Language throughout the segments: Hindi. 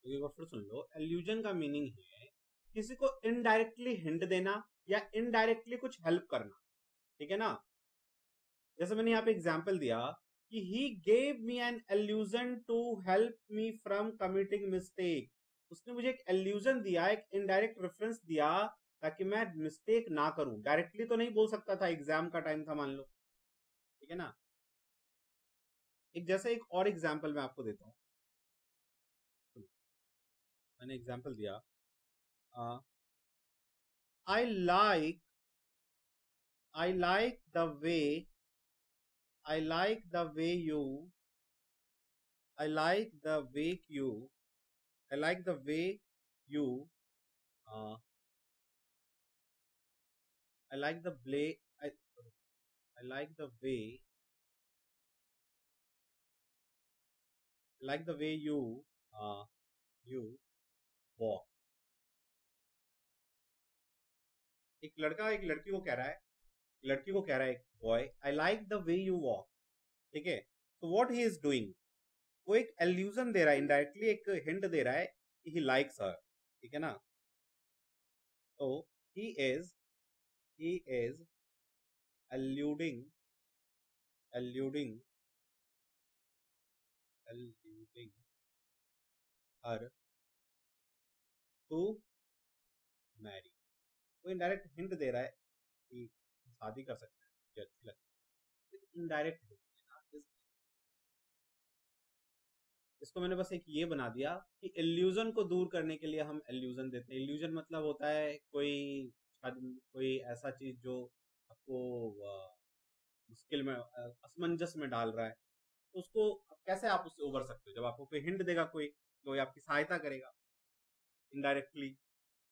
तो एक बार फिर सुन लो, एल्यूजन का मीनिंग है किसी को इनडायरेक्टली हिंट देना या इनडायरेक्टली कुछ हेल्प करना, ठीक है ना। जैसे मैंने यहाँ पे एग्जाम्पल दिया कि he gave me an illusion to help me from committing mistake, उसने मुझे एक एल्यूजन दिया, एक इनडायरेक्ट रेफरेंस दिया ताकि मैं मिस्टेक ना करूं। डायरेक्टली तो नहीं बोल सकता था, एग्जाम का टाइम था मान लो, ठीक है ना। एक जैसे एक और एग्जाम्पल मैं आपको देता हूँ, मैंने एग्जाम्पल दिया, I like the way I like the way you I like the way you I like the way you uh, I like the play I like the way you walk। एक लड़का एक लड़की को कह रहा है, लड़की को कह रहा है एक boy, I like the way you walk, ठीक है। तो व्हाट ही इज डूइंग, वो एक एल्यूजन दे रहा है, इनडायरेक्टली एक हिंट दे रहा है कि ही लाइक्स हर, ठीक है ना। तो he is alluding her to marry, वो इनडायरेक्ट हिंट दे रहा है कि शादी कर सकते हैं, मुझे अच्छी लगती है, इनडायरेक्ट। इसको मैंने बस एक ये बना दिया कि इल्यूजन को दूर करने के लिए हम इल्यूजन देते हैं। इल्यूजन मतलब होता है कोई ऐसा चीज जो आपको मुश्किल में, असमंजस में डाल रहा है, तो उसको कैसे आप उससे उबर सकते हो, जब आपको कोई हिंट देगा, कोई आपकी सहायता करेगा indirectly.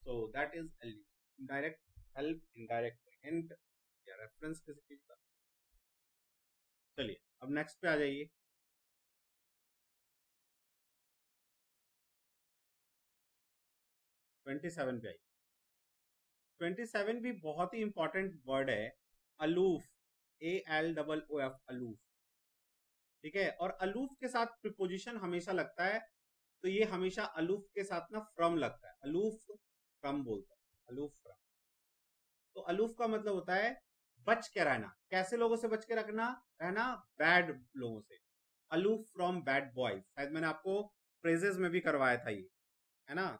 So that is illusion, indirect help, indirect hint या रेफरेंस किसी चीज का। चलिए अब नेक्स्ट पे आ जाइए। 27 पे आई। 27 भी बहुत ही इंपॉर्टेंट वर्ड है, अलूफ, ALOOF, अलूफ, ठीक है। और अलूफ के साथ प्रीपोजिशन हमेशा लगता है, तो ये हमेशा अलूफ के साथ ना फ्रॉम लगता है, अलूफ फ्रॉम बोलता है, अलूफ फ्रॉम। तो अलूफ का मतलब होता है बच के रहना। कैसे लोगों से बच के रहना? बैड लोगों से। अलूफ फ्रॉम बैड बॉयज, शायद मैंने आपको फ्रेजेस में भी करवाया था ये, है ना,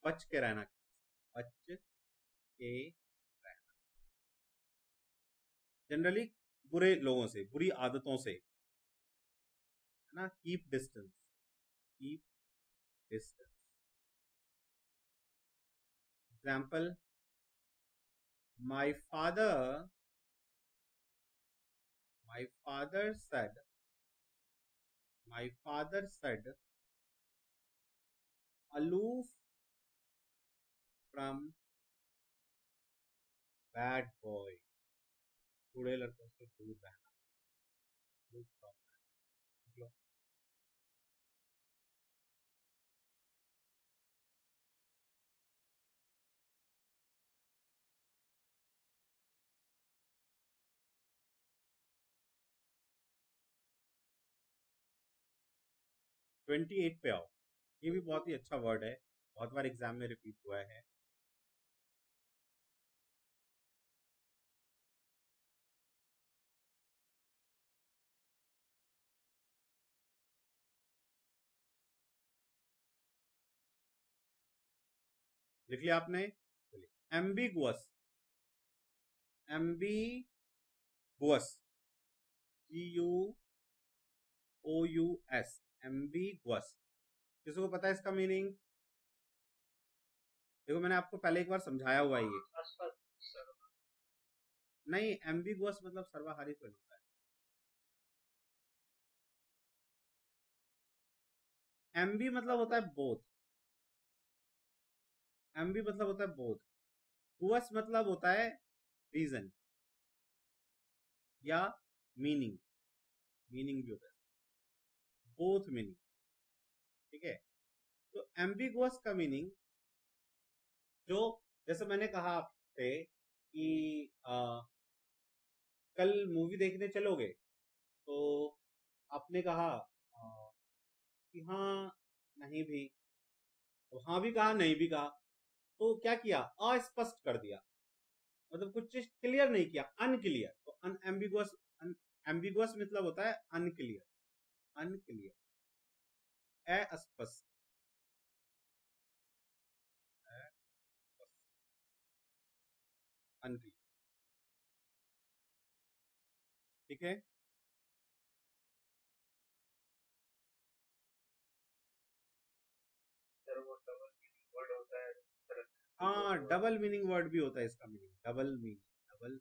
बच के रहना, बच के रहना, जनरली बुरे लोगों से, बुरी आदतों से, है ना। Keep distance, keep distance. Example, my father said aloof from bad boy, बुरे लड़कों से दूर रहना, aloof from bad boy। 28 पे आओ। ये भी बहुत ही अच्छा वर्ड है, बहुत बार एग्जाम में रिपीट हुआ है। लिख लिया आपने? Ambiguous, ambiguous, GUOUS, ambiguous. किसी को पता है इसका मीनिंग? देखो मैंने आपको पहले एक बार समझाया हुआ है ये। नहीं, एम्बिगुअस मतलब सर्वहारी तो होता है। एम्बी मतलब होता है बोथ, एम्बी मतलब होता है बोथ। गुअस मतलब होता है रीजन या मीनिंग, मीनिंग भी होता है, बोथ मीनिंग, ठीक है। तो एम्बिगुअस का मीनिंग, जो जैसे मैंने कहा आपसे कि कल मूवी देखने चलोगे, तो आपने कहा कि हाँ नहीं भी, तो हाँ भी कहा नहीं भी कहा, तो क्या किया, अस्पष्ट कर दिया, मतलब कुछ चीज क्लियर नहीं किया, अनक्लियर। तो अनएम्बिगुअस, एम्बिगुअस मतलब होता है अनक्लियर, अनक्लियर, अस्पष्ट, अनक्लियर। ठीक है। सर वो डबल मीनिंग वर्ड होता है सर, हाँ, ambiguous word। Double meaning word भी होता है इसका meaning, double meaning, double,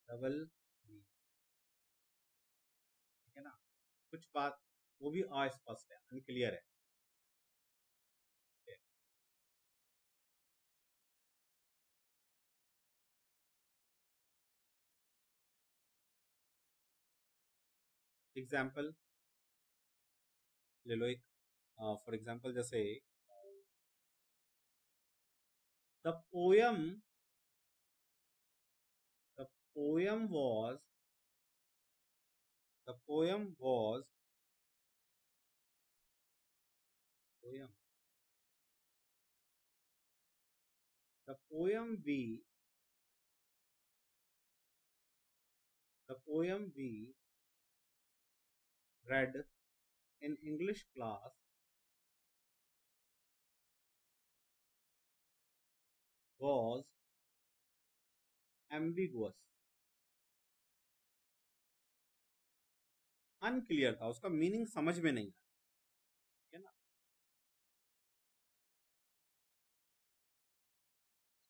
double meaning. ठीक है ना, कुछ बात वो भी अस्पष्ट है, अनक्लियर है। एग्जाम्पल ले लो एक, फॉर एग्जाम्पल जैसे the poem, the poem was, the poem was, poem, the poem we, the poem we read in English class was ambiguous, अनक्लियर था, उसका मीनिंग समझ में नहीं आया। ठीक है ना,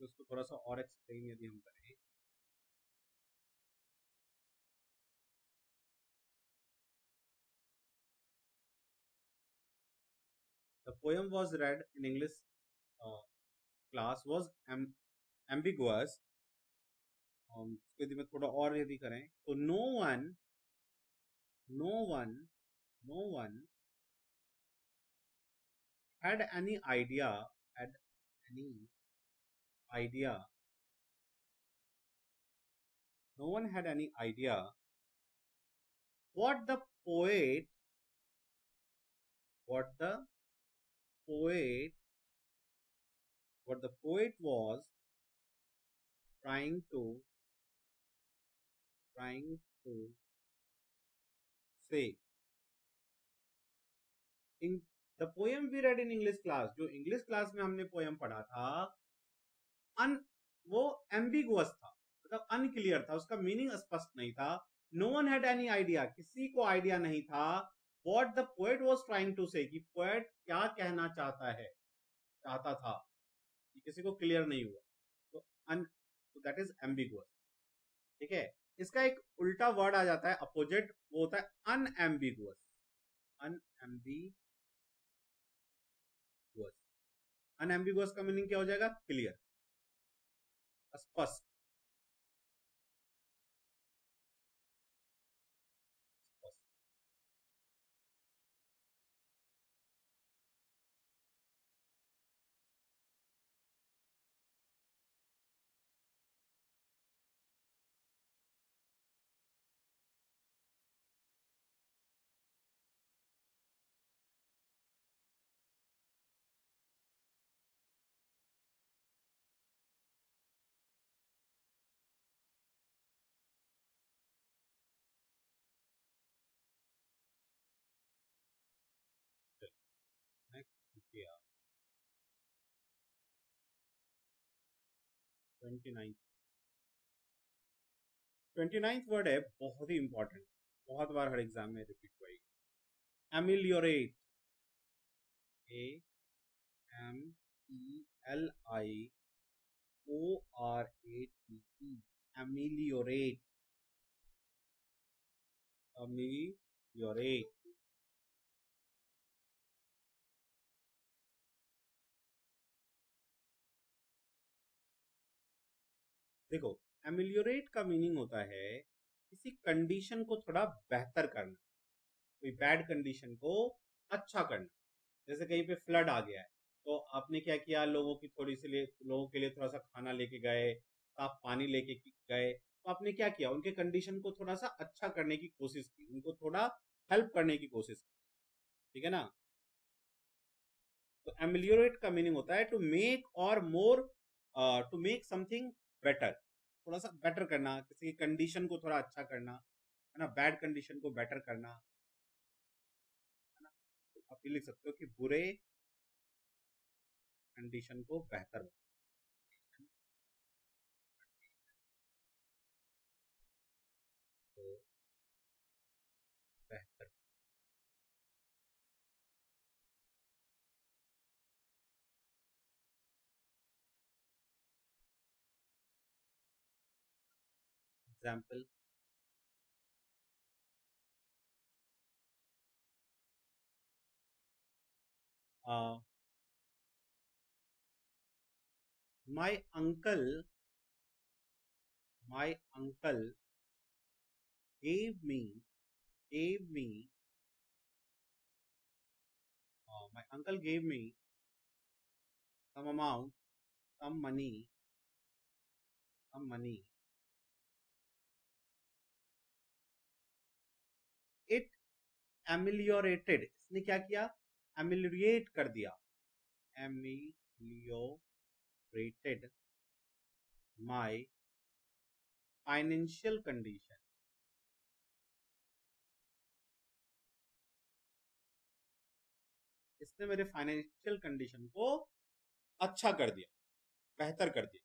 तो उसको थोड़ा सा और एक्सप्लेन यदि हम करें, the poem was read in English class was ambiguous, उसको यदि मैं थोड़ा और यदि करें तो no one, no one, no one had any idea, had any idea, no one had any idea what the poet, what the poet, what the poet was trying to, trying to say in the poem we read in English class, जो इंग्लिश क्लास में हमने पोयम पढ़ा था, अन वो एम्बिगुअस था, मतलब अनक्लियर था, उसका मीनिंग स्पष्ट नहीं था। No one had any idea, किसी को आइडिया नहीं था, what the poet was trying to say, कि पोएट क्या कहना चाहता है, चाहता था, किसी को क्लियर नहीं हुआ, तो अन, तो दैट इज एम्बिगुअस। ठीक है, इसका एक उल्टा वर्ड आ जाता है अपोजिट, वो होता है अनएम्बिगुअस, अनएम्बिगुअस, अनएम्बिगुअस का मीनिंग क्या हो जाएगा, क्लियर, स्पष्ट, स्पष्ट। नेक्स्ट किया 29, 29th वर्ड है, बहुत ही इंपॉर्टेंट, बहुत बार हर एग्जाम में रिपीट हुई, ameliorate, A M E L I O R A T E, ameliorate, ameliorate. देखो, एमिलियोरेट का मीनिंग होता है किसी कंडीशन को थोड़ा बेहतर करना, कोई बैड कंडीशन को अच्छा करना। जैसे कहीं पे फ्लड आ गया है, तो आपने क्या किया, लोगों की थोड़ी सी लिए, लोगों के लिए थोड़ा सा खाना लेके गए, साफ पानी लेके गए, तो आपने क्या किया, उनके कंडीशन को थोड़ा सा अच्छा करने की कोशिश की, उनको थोड़ा हेल्प करने की कोशिश की। ठीक है ना। तो एमिलियोरेट का मीनिंग होता है टू मेक और मोर, टू मेक समथिंग बेटर, थोड़ा सा बेटर करना, किसी की कंडीशन को थोड़ा अच्छा करना, है ना, बैड कंडीशन को बेटर करना, है ना। तो आप ये लिख सकते हो कि बुरे कंडीशन को बेहतर तो बेहतर। Example, my uncle, my uncle gave me, gave me, my uncle gave me some amount, some money, some money. It ameliorated, इसने क्या किया, ameliorate कर दिया, ameliorated my financial condition. इसने मेरे फाइनेंशियल कंडीशन को अच्छा कर दिया, बेहतर कर दिया।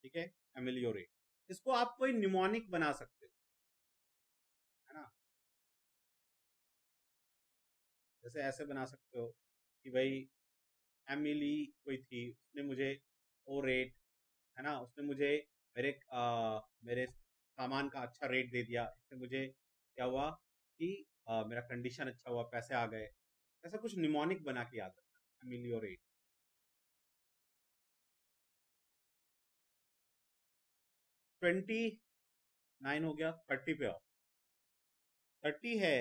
ठीक है, एमिलियोरेट। इसको आप कोई निमोनिक बना सकते हो, है ना। जैसे ऐसे बना सकते हो कि भाई एमिली कोई थी, उसने मुझे ओ रेट, है ना, उसने मुझे मेरे सामान का अच्छा रेट दे दिया, इससे मुझे क्या हुआ कि मेरा कंडीशन अच्छा हुआ, पैसे आ गए। ऐसा कुछ निमोनिक बना के याद रखना, एमिलियोरेट। 29 हो गया, 30 पे आओ। 30 है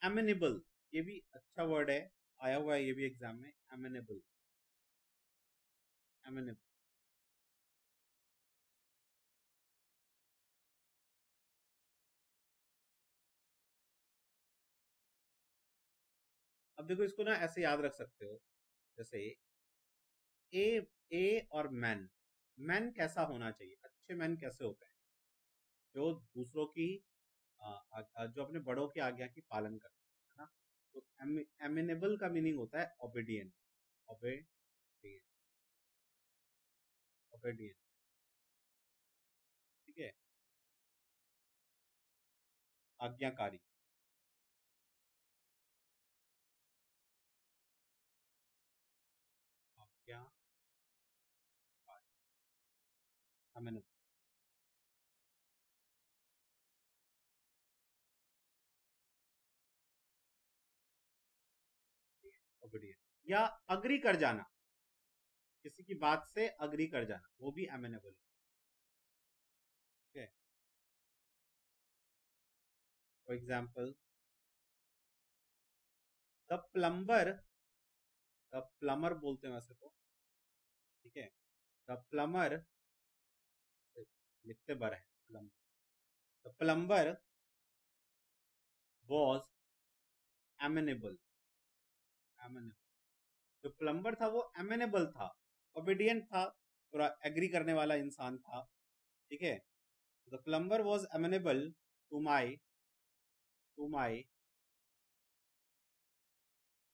एमिनेबल, ये भी अच्छा वर्ड है, आया हुआ है ये भी एग्जाम में, एमिनेबल, एमिनेबल। अब देखो इसको ना ऐसे याद रख सकते हो, जैसे ए, ए और मैन, मैन कैसा होना चाहिए, अच्छे मैन कैसे होते हैं, जो दूसरों की जो अपने बड़ों की आज्ञा की पालन करते हैं, है ना। तो एमिनेबल का मीनिंग होता है ओबीडियंट, ओबीडियंट, ओबीडियंट। ठीक है, आज्ञाकारी, आज्ञाकारी, एमिनेबल, ओबीडियंट। या अग्री कर जाना, किसी की बात से अग्री कर जाना, वो भी एमिनेबल है। ठीक है, for example the plumber, the plumber बोलते हैं वैसे तो, ठीक है, द प्लम्बर, लिखते बर है plumber, the plumber was amenable, amenable. जो प्लम्बर था वो एमिनेबल था, ओबीडियंट था, थोड़ा एग्री करने वाला इंसान था। ठीक है, the plumber was amenable to my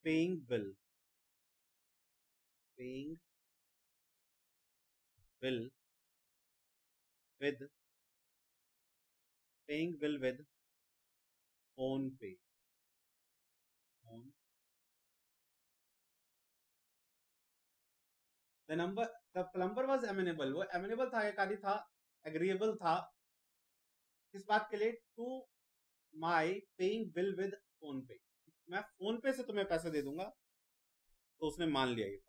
paying bill, paying bill with, paying bill with phone पे, phone. The plumber was amenable, वो एमिनेबल था, एकारी था, एग्रीएबल था, किस बात के लिए, to my paying bill with phone पे, मैं फोन पे से तुम्हें पैसे दे दूंगा, तो उसने मान लिया ये।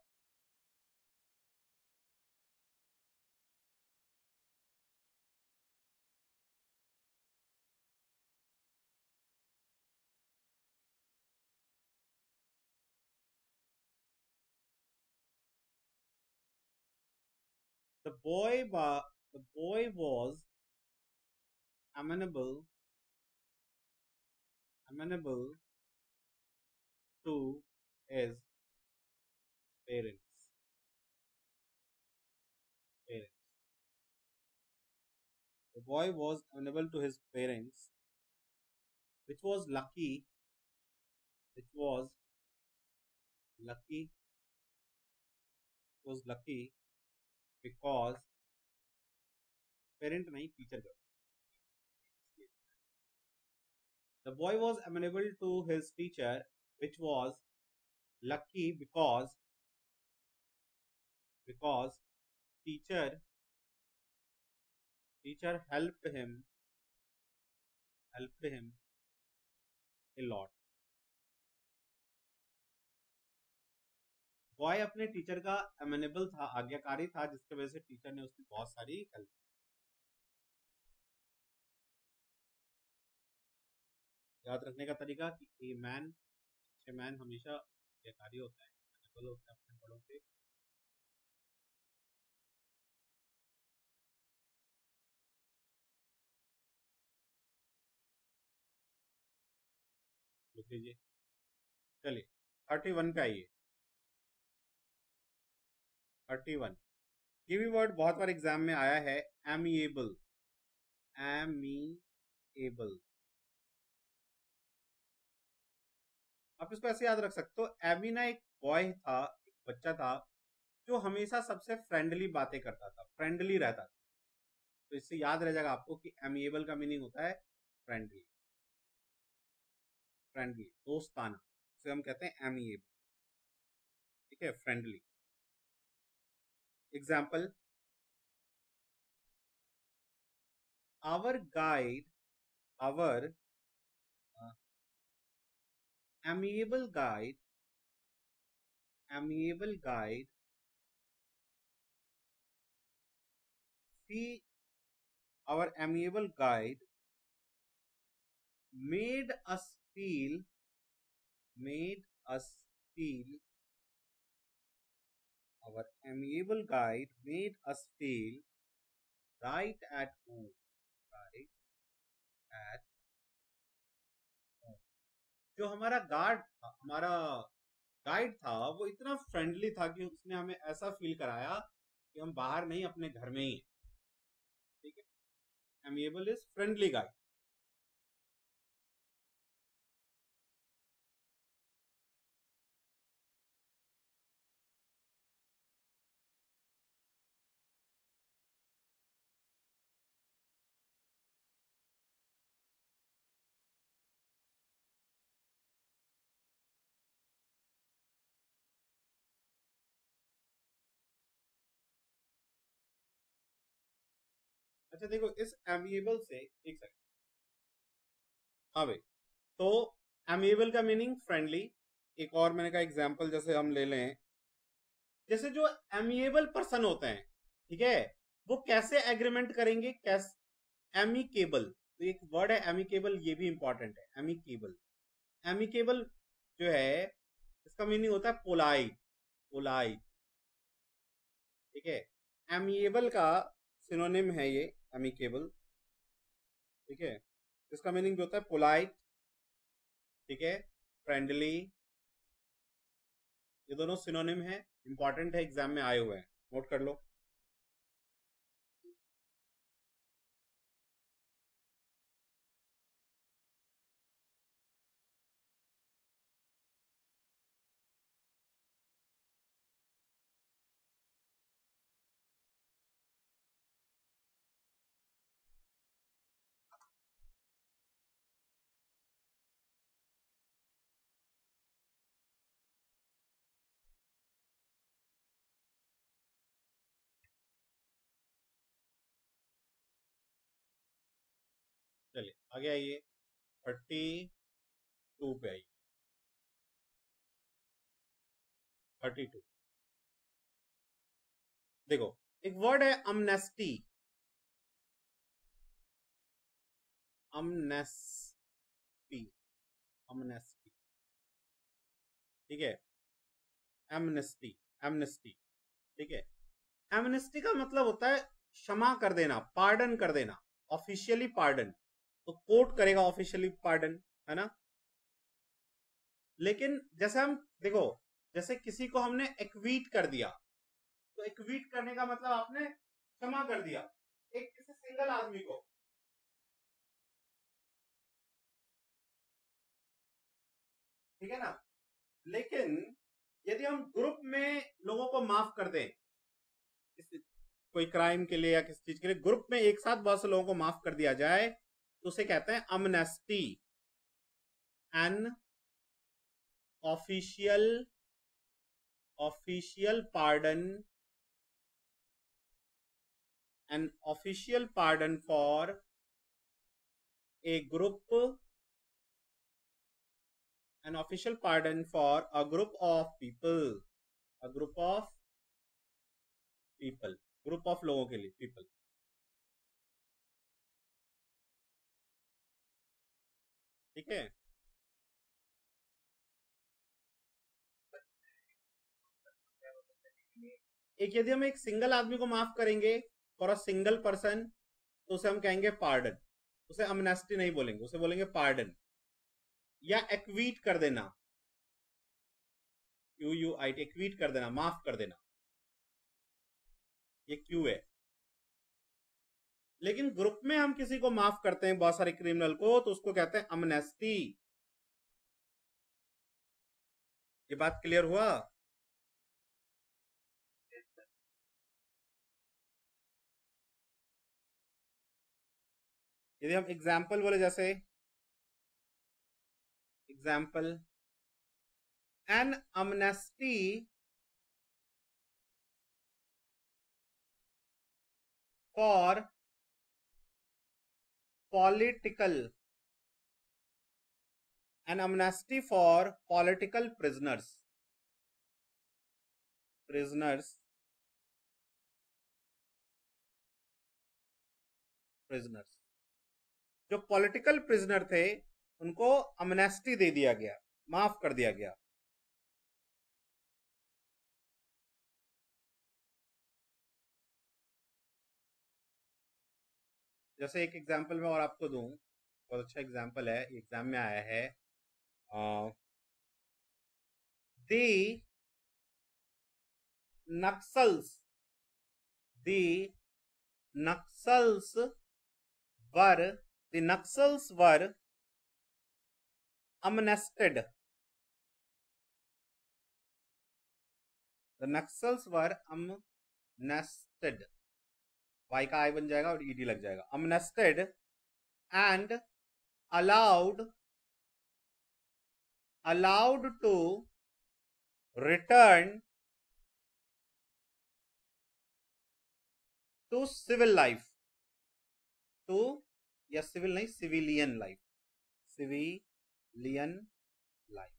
the boy was amenable to his parents. Parents. The boy was amenable to his parents, which was lucky. Which was lucky. Was lucky because parent नहीं teacher का. The boy was amenable to his teacher, which was lucky because teacher helped him a lot. Boy अपने टीचर का अमेनेबल था, आज्ञाकारी था, जिसकी वजह से टीचर ने उसकी बहुत सारी हेल्प. याद रखने का तरीका कि ए मैन हमेशा आज्ञाकारी होता है, अमेनेबल होता है अपने बड़ों से. लिख लीजिए. चलिए 31 पे आइए. 31 ये भी वर्ड बहुत बार एग्जाम में आया है, एमिएबल. आप इसको ऐसे याद रख सकते हो. एमी ना एक बॉय था, एक बच्चा था जो हमेशा सबसे फ्रेंडली बातें करता था, फ्रेंडली रहता था. तो इससे याद रह जाएगा आपको कि एमिएबल का मीनिंग होता है फ्रेंडली. दोस्ताना, इसे हम कहते हैं एमिएबल. ठीक है, friendly. Example, our amiable guide our amiable guide made us feel our amiable guide made us feel right at home. जो हमारा गाइड था वो इतना फ्रेंडली था कि उसने हमें ऐसा फील कराया कि हम बाहर नहीं, अपने घर में ही. ठीक है, एमिएबल इज फ्रेंडली गाइड. अच्छा देखो, इस एमिएबल से एक सेकंड. हाँ भाई, तो एमिएबल का मीनिंग फ्रेंडली. एक और मैंने कहा एग्जांपल जैसे हम ले लें, जैसे जो एमिएबल पर्सन होते हैं, ठीक है, वो कैसे एग्रीमेंट करेंगे, कैसे एमिकेबल. तो एक वर्ड है एमिकेबल, ये भी इंपॉर्टेंट है. एमिकेबल जो है इसका मीनिंग होता है पोलाइट. ठीक है, एमिएबल का सिनोनिम है ये एमिकेबल. ठीक है, इसका मीनिंग जो होता है पोलाइट. ठीक है, फ्रेंडली. ये दोनों सिनोनिम है, इंपॉर्टेंट है, एग्जाम में आए हुए हैं, नोट कर लो. चलिए आगे आइए, 32 पे आइए. 32 देखो, एक वर्ड है अमनेस्टी. ठीक है, एमनेस्टी. ठीक है, एमनेस्टी का मतलब होता है क्षमा कर देना, पार्डन कर देना, ऑफिशियली पार्डन। तो कोर्ट करेगा ऑफिशियली पार्डन, है ना। लेकिन जैसे हम देखो, जैसे किसी को हमने एक्वीट कर दिया, तो एक्वीट करने का मतलब आपने क्षमा कर दिया एक किसी सिंगल आदमी को, ठीक है ना। लेकिन यदि हम ग्रुप में लोगों को माफ कर दें, कोई क्राइम के लिए या किसी चीज के लिए ग्रुप में एक साथ बहुत से लोगों को माफ कर दिया जाए, तो उसे कहते हैं Amnesty. An official official pardon, an official pardon for a group, an official pardon for a group of people, a group of people, group of लोगों के लिए, पीपल, ठीक है। एक यदि हम एक सिंगल आदमी को माफ करेंगे फॉर अ सिंगल पर्सन, तो उसे हम कहेंगे पार्डन, उसे अमनेस्टी नहीं बोलेंगे, उसे बोलेंगे पार्डन। या एक्वीट कर देना, क्यू यू आई टी, एक्वीट कर देना, माफ कर देना, ये क्यू है। लेकिन ग्रुप में हम किसी को माफ करते हैं, बहुत सारे क्रिमिनल को, तो उसको कहते हैं अमनेस्टी। ये बात क्लियर हुआ। यदि हम एग्जाम्पल बोले, जैसे example, an amnesty for political, an amnesty for political prisoners, prisoners, prisoners, जो पॉलिटिकल प्रिजनर थे उनको अमनेस्टी दे दिया गया, माफ कर दिया गया। जैसे एक एग्जांपल मैं और आपको दूं, बहुत अच्छा एग्जांपल है, एग्जाम में आया है। The Naxals, the Naxals were, the Naxals were amnested, the Naxals were amnested, Y का आई बन जाएगा और ईडी लग जाएगा, amnested and allowed to return to civil life, to, या सिविल नहीं, civilian life, civilian life.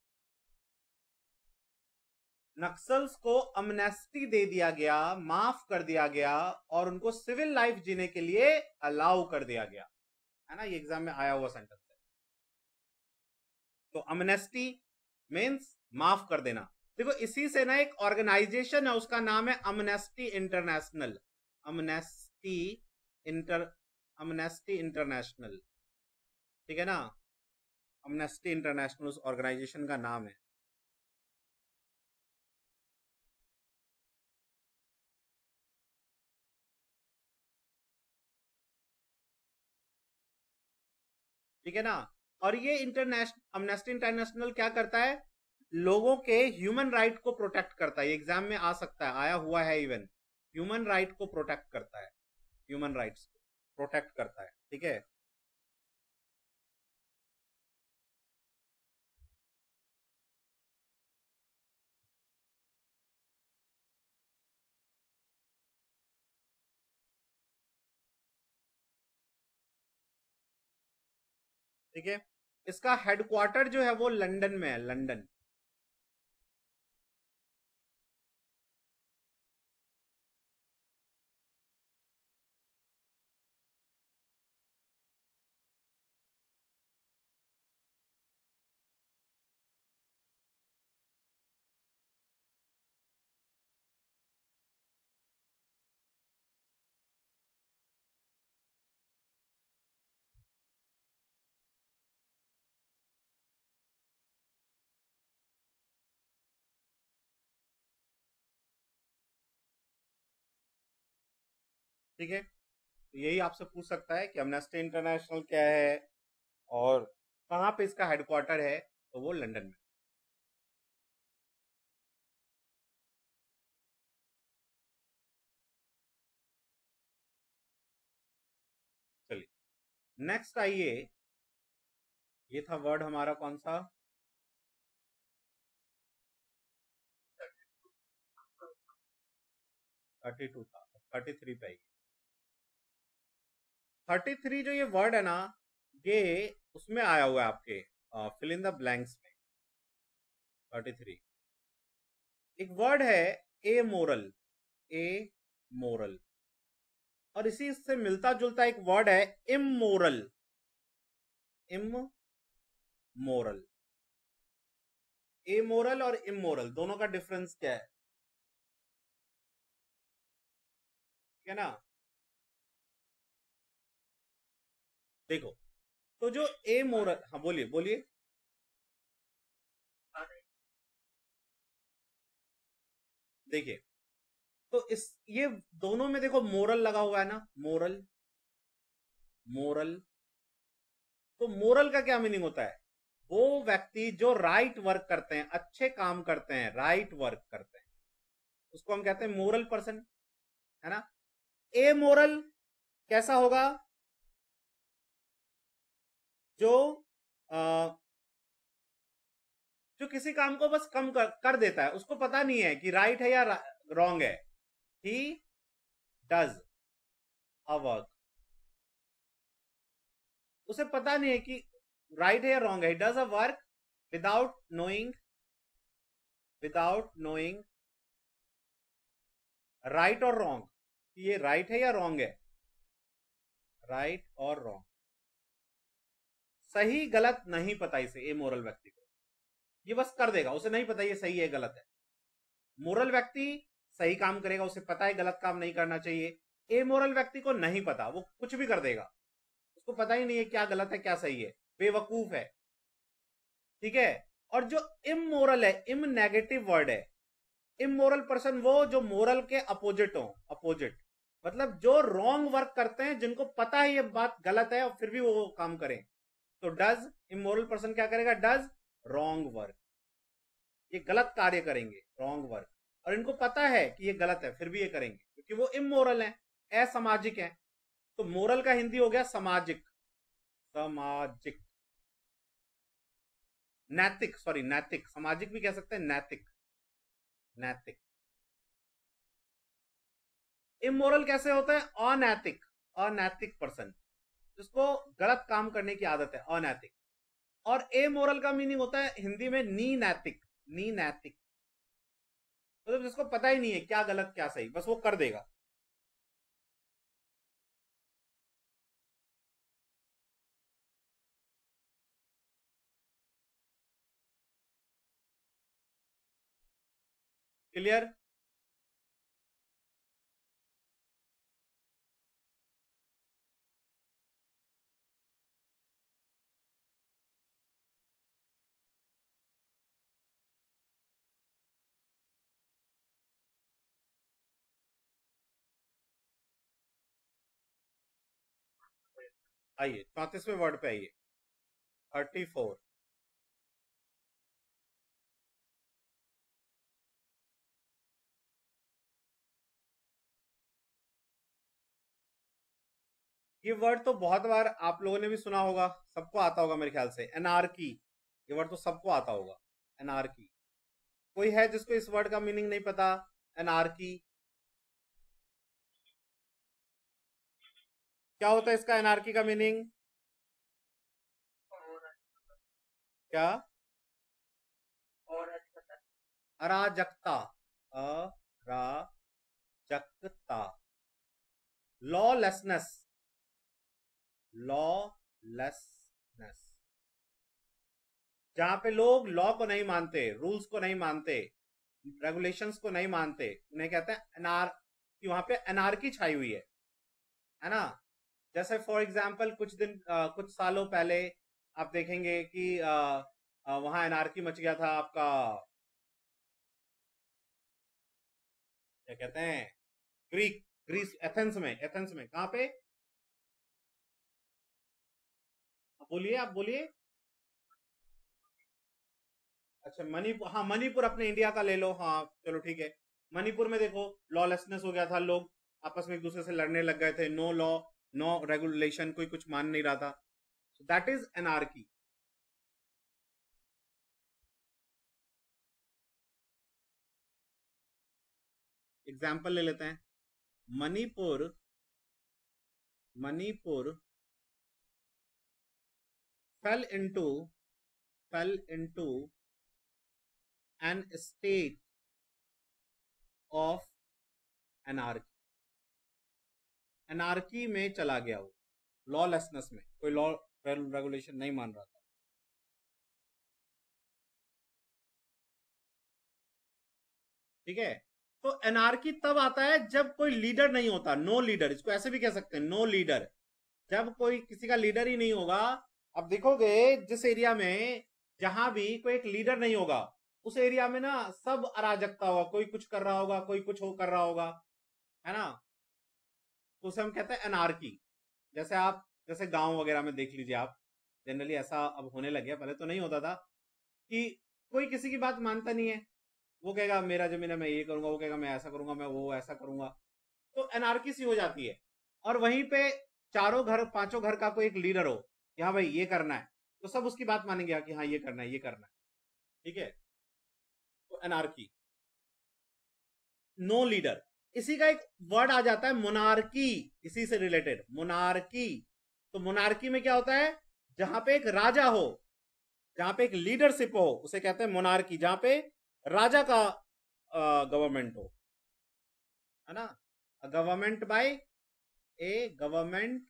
Naxals को अमनेस्टी दे दिया गया, माफ कर दिया गया, और उनको सिविल लाइफ जीने के लिए अलाउ कर दिया गया, है ना। ये एग्जाम में आया हुआ सेंटेंस है। तो अमनेस्टी मीन्स माफ कर देना। देखो इसी से ना एक ऑर्गेनाइजेशन है, उसका नाम है अमनेस्टी इंटरनेशनल, अमनेस्टी इंटरनेशनल, ठीक है ना। अमनेस्टी इंटरनेशनल उस ऑर्गेनाइजेशन का नाम है। ठीक है ना। और ये इंटरनेशनल अमनेस्टी इंटरनेशनल क्या करता है, लोगों के ह्यूमन राइट को प्रोटेक्ट करता है। ये एग्जाम में आ सकता है, आया हुआ है इवन, ह्यूमन राइट को प्रोटेक्ट करता है, ह्यूमन राइट्स को प्रोटेक्ट करता है, ठीक है। ठीक है, इसका हेडक्वार्टर जो है वो लंदन में है, लंदन। ठीक है, तो यही आपसे पूछ सकता है कि एमनेस्टी इंटरनेशनल क्या है और कहाँ पे इसका हेडक्वार्टर है, तो वो लंदन में। चलिए नेक्स्ट आइए, ये था वर्ड हमारा कौन सा, 32 था, 33 पे आइए। 33 जो ये वर्ड है ना, ये उसमें आया हुआ है आपके फिल इन द ब्लैंक्स में। 33 एक वर्ड है ए मोरल, ए मोरल, और इसी से मिलता जुलता एक वर्ड है इमोरल, इमोरल। एमोरल और इमोरल दोनों का डिफरेंस क्या है, ठीक है ना। देखो, तो जो ए मोरल, हाँ बोलिए बोलिए। देखिए, तो इस ये दोनों में देखो मोरल लगा हुआ है ना, मोरल, मोरल। तो मोरल का क्या मीनिंग होता है, वो व्यक्ति जो राइट वर्क करते हैं, अच्छे काम करते हैं, राइट वर्क करते हैं, उसको हम कहते हैं मोरल पर्सन, है ना। ए मोरल कैसा होगा, जो जो किसी काम को बस कम कर देता है, उसको पता नहीं है कि राइट है या रॉन्ग है। ही डज अ वर्क, उसे पता नहीं है कि राइट है या रॉन्ग है। He does a work without knowing, without knowing right और रॉन्ग, ये राइट है या रॉन्ग है, राइट और रॉन्ग, सही गलत नहीं पता इसे, ए मोरल व्यक्ति को। ये बस कर देगा, उसे नहीं पता ये सही है गलत है। मोरल व्यक्ति सही काम करेगा, उसे पता है गलत काम नहीं करना चाहिए। ए मोरल व्यक्ति को नहीं पता, वो कुछ भी कर देगा, उसको पता ही नहीं है क्या गलत है क्या सही है, बेवकूफ है, ठीक है। और जो इमोरल है, इम नेगेटिव वर्ड है, इमोरल पर्सन वो जो मोरल के अपोजिट हो, अपोजिट मतलब जो रॉन्ग वर्क करते हैं, जिनको पता है ये बात गलत है और फिर भी वो काम करें। तो डज, इमोरल पर्सन क्या करेगा, डज रॉन्ग वर्क, ये गलत कार्य करेंगे, रॉन्ग वर्क, और इनको पता है कि ये गलत है फिर भी ये करेंगे क्योंकि वो इमोरल है, असामाजिक है। तो मोरल का हिंदी हो गया सामाजिक, सामाजिक, नैतिक, सॉरी नैतिक, सामाजिक भी कह सकते हैं, नैतिक, नैतिक। इमोरल कैसे होता है, अनैतिक, अनैतिक पर्सन, जिसको गलत काम करने की आदत है, अनैतिक। और ए मोरल का मीनिंग होता है हिंदी में नी नैतिक, नी नैतिक, मतलब जिसको पता ही नहीं है क्या गलत क्या सही, बस वो कर देगा। क्लियर। आइए 34वें वर्ड पे आइए, 34। ये वर्ड तो बहुत बार आप लोगों ने भी सुना होगा, सबको आता होगा मेरे ख्याल से, एनार्की। ये वर्ड तो सबको आता होगा, एनार्की। कोई है जिसको इस वर्ड का मीनिंग नहीं पता, एनार्की क्या होता है, इसका एनार्की का मीनिंग क्या, अराजकता, अराजकता, लॉलेसनेस, लॉलेसनेस, जहां पे लोग लॉ को नहीं मानते, रूल्स को नहीं मानते, रेगुलेशंस को नहीं मानते, उन्हें कहते हैं अनार, कि वहां पे अनार्की छाई हुई है ना। जैसे फॉर एग्जाम्पल कुछ दिन कुछ सालों पहले आप देखेंगे कि वहां अनार्की मच गया था आपका, क्या कहते हैं, ग्रीक ग्रीस, एथेंस में, एथेंस में कहां पे? बोलिए, आप बोलिए। अच्छा मणिपुर, हाँ मणिपुर अपने इंडिया का ले लो, हाँ चलो ठीक है। मणिपुर में देखो लॉलेसनेस हो गया था, लोग आपस में एक दूसरे से लड़ने लग गए थे, नो लॉ नो रेगुलेशन, कोई कुछ मान नहीं रहा था, दैट इज एनार्की। एग्जाम्पल ले लेते हैं, Manipur, Manipur fell into fell into an state of anarchy, anarchy में चला गया वो, लॉलेसनेस में, कोई लॉ रेगुलेशन नहीं मान रहा था। ठीक है, तो एनार्की तब आता है जब कोई लीडर नहीं होता, नो लीडर, इसको ऐसे भी कह सकते हैं, नो लीडर, जब कोई किसी का लीडर ही नहीं होगा। अब देखोगे जिस एरिया में जहां भी कोई एक लीडर नहीं होगा, उस एरिया में ना सब अराजकता होगा, कोई कुछ कर रहा होगा, कोई कुछ कर रहा होगा, है ना, तो उसे हम कहते हैं एनार्की। जैसे गांव वगैरह में देख लीजिए आप, जनरली ऐसा अब होने लग गया, पहले तो नहीं होता था, कि कोई किसी की बात मानता नहीं है, वो कहेगा मेरा जमीन है मैं ये करूंगा, वो कहेगा मैं ऐसा करूंगा, मैं वो ऐसा करूंगा, तो एनार्की सी हो जाती है। और वहीं पे चारों घर, पांचों घर का कोई एक लीडर हो कि हाँ भाई ये करना है, तो सब उसकी बात मानेंगे कि हाँ ये करना है, ये करना है। ठीक है, तो एनार्की, नो लीडर। इसी का एक वर्ड आ जाता है मोनार्की, इसी से रिलेटेड, मोनार्की। तो मोनार्की में क्या होता है? जहां पे एक राजा हो, जहां पे एक लीडरशिप हो, उसे कहते हैं मोनार्की, जहां पे राजा का गवर्नमेंट हो, है ना, government by A government,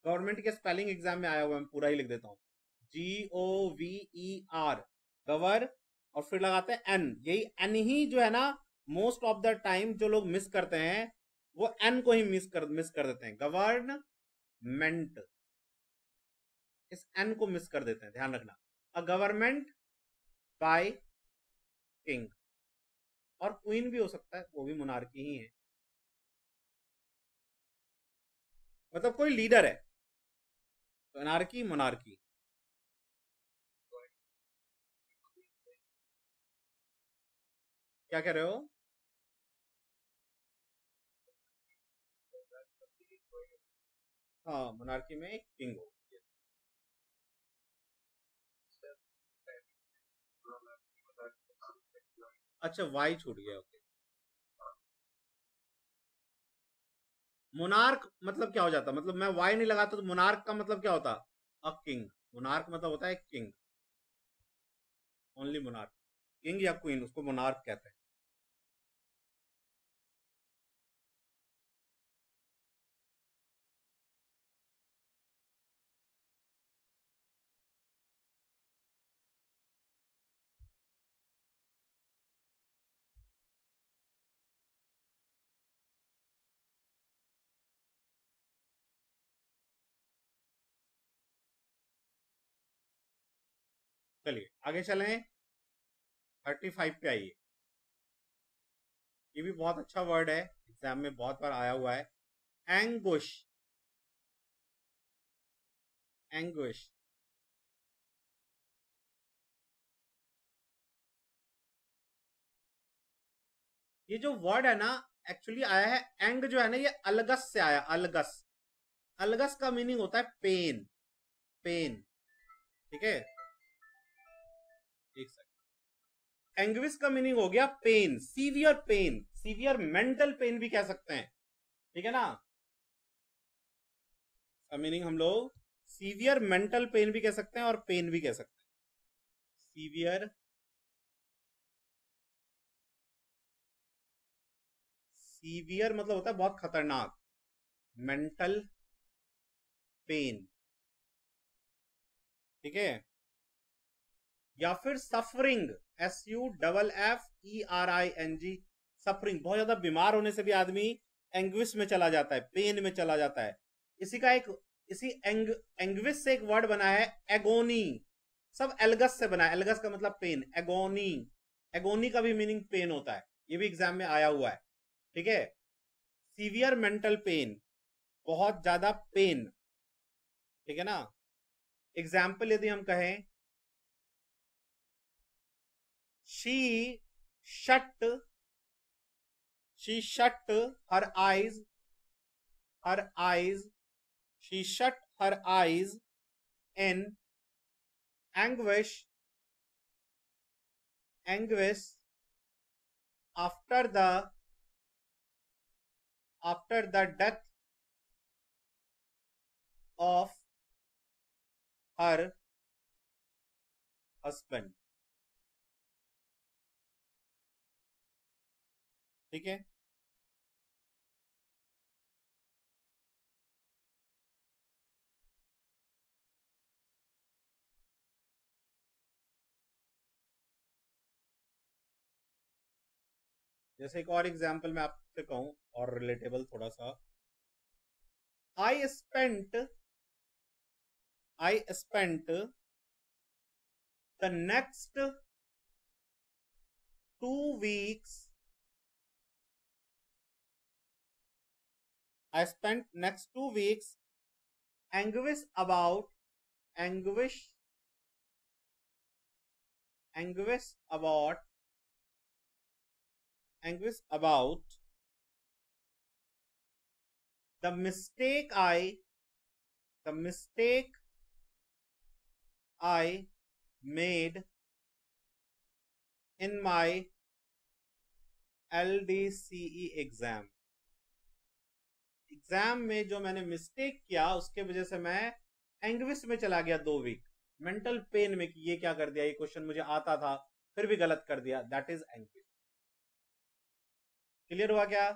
government के स्पेलिंग एग्जाम में आया हुआ है, मैं पूरा ही लिख देता हूं, GOVER, गवर, और फिर लगाते हैं एन, यही एन ही जो है ना, मोस्ट ऑफ द टाइम जो लोग मिस करते हैं वो एन को ही मिस कर देते हैं, गवर्नमेंट, इस एन को मिस कर देते हैं, ध्यान रखना। अ गवर्नमेंट बाय किंग, और क्वीन भी हो सकता है, वो भी मोनार्की ही है, मतलब कोई लीडर है, तो एनार्की मोनार्की। क्या कह रहे हो? हाँ मोनार्की में एक किंग हो। अच्छा वाई छूट गया, ओके। मोनार्क मतलब क्या हो जाता? मतलब मैं वाई नहीं लगाता तो मोनार्क का मतलब क्या होता? अ किंग, मोनार्क मतलब होता है किंग, ओनली मोनार्क, किंग या क्वीन उसको मोनार्क कहते हैं। चलिए आगे चलें, 35 पे आइए। ये भी बहुत अच्छा वर्ड है, एग्जाम में बहुत बार आया हुआ है, एंगुश, एंगुश। ये जो वर्ड है ना, एक्चुअली आया है, एंग जो है ना, ये अलगस से आया, अलगस, अलगस का मीनिंग होता है पेन, पेन। ठीक है, एक सेकंड, एंग्विश का मीनिंग हो गया pain, severe pain, severe mental pain भी कह सकते हैं, ठीक है ना, का मीनिंग हम लोग सीवियर मेंटल पेन भी कह सकते हैं और पेन भी कह सकते हैं, सीवियर, सीवियर मतलब होता है बहुत खतरनाक, मेंटल पेन, ठीक है, या फिर सफरिंग, SUFFERING, सफरिंग, बहुत ज्यादा बीमार होने से भी आदमी एंग्विश में चला जाता है, पेन में चला जाता है। इसी का एक, इसी एंग्विश से एक वर्ड बना है एगोनी, सब एल्गस से बना है, एल्गस का मतलब पेन, एगोनी, एगोनी का भी मीनिंग पेन होता है, ये भी एग्जाम में आया हुआ है, ठीक है। सीवियर मेंटल पेन, बहुत ज्यादा पेन, ठीक है ना। एग्जाम्पल यदि हम कहें, she shut her eyes, she shut her eyes in anguish after the death of her husband, ठीक है। जैसे एक और एग्जांपल मैं आपसे कहूं और रिलेटेबल थोड़ा सा, I spent the next 2 weeks anguish about the mistake I made in my LDCE exam में जो मैंने मिस्टेक किया उसके वजह से मैं एंग्विश में चला गया 2 वीक, मेंटल पेन में कि ये क्या कर दिया, ये क्वेश्चन मुझे आता था फिर भी गलत कर दिया, दैट इज एंग्विश। क्लियर हुआ क्या?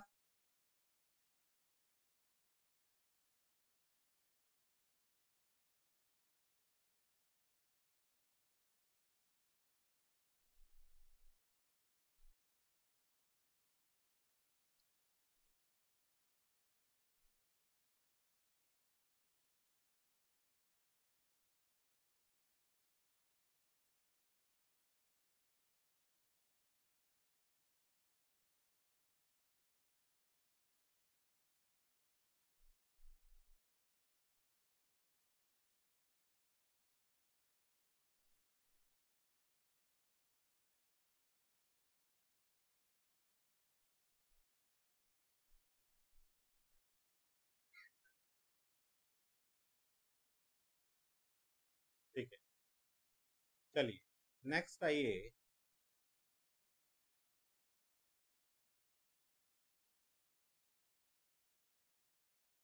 ठीक है, चलिए नेक्स्ट आइए।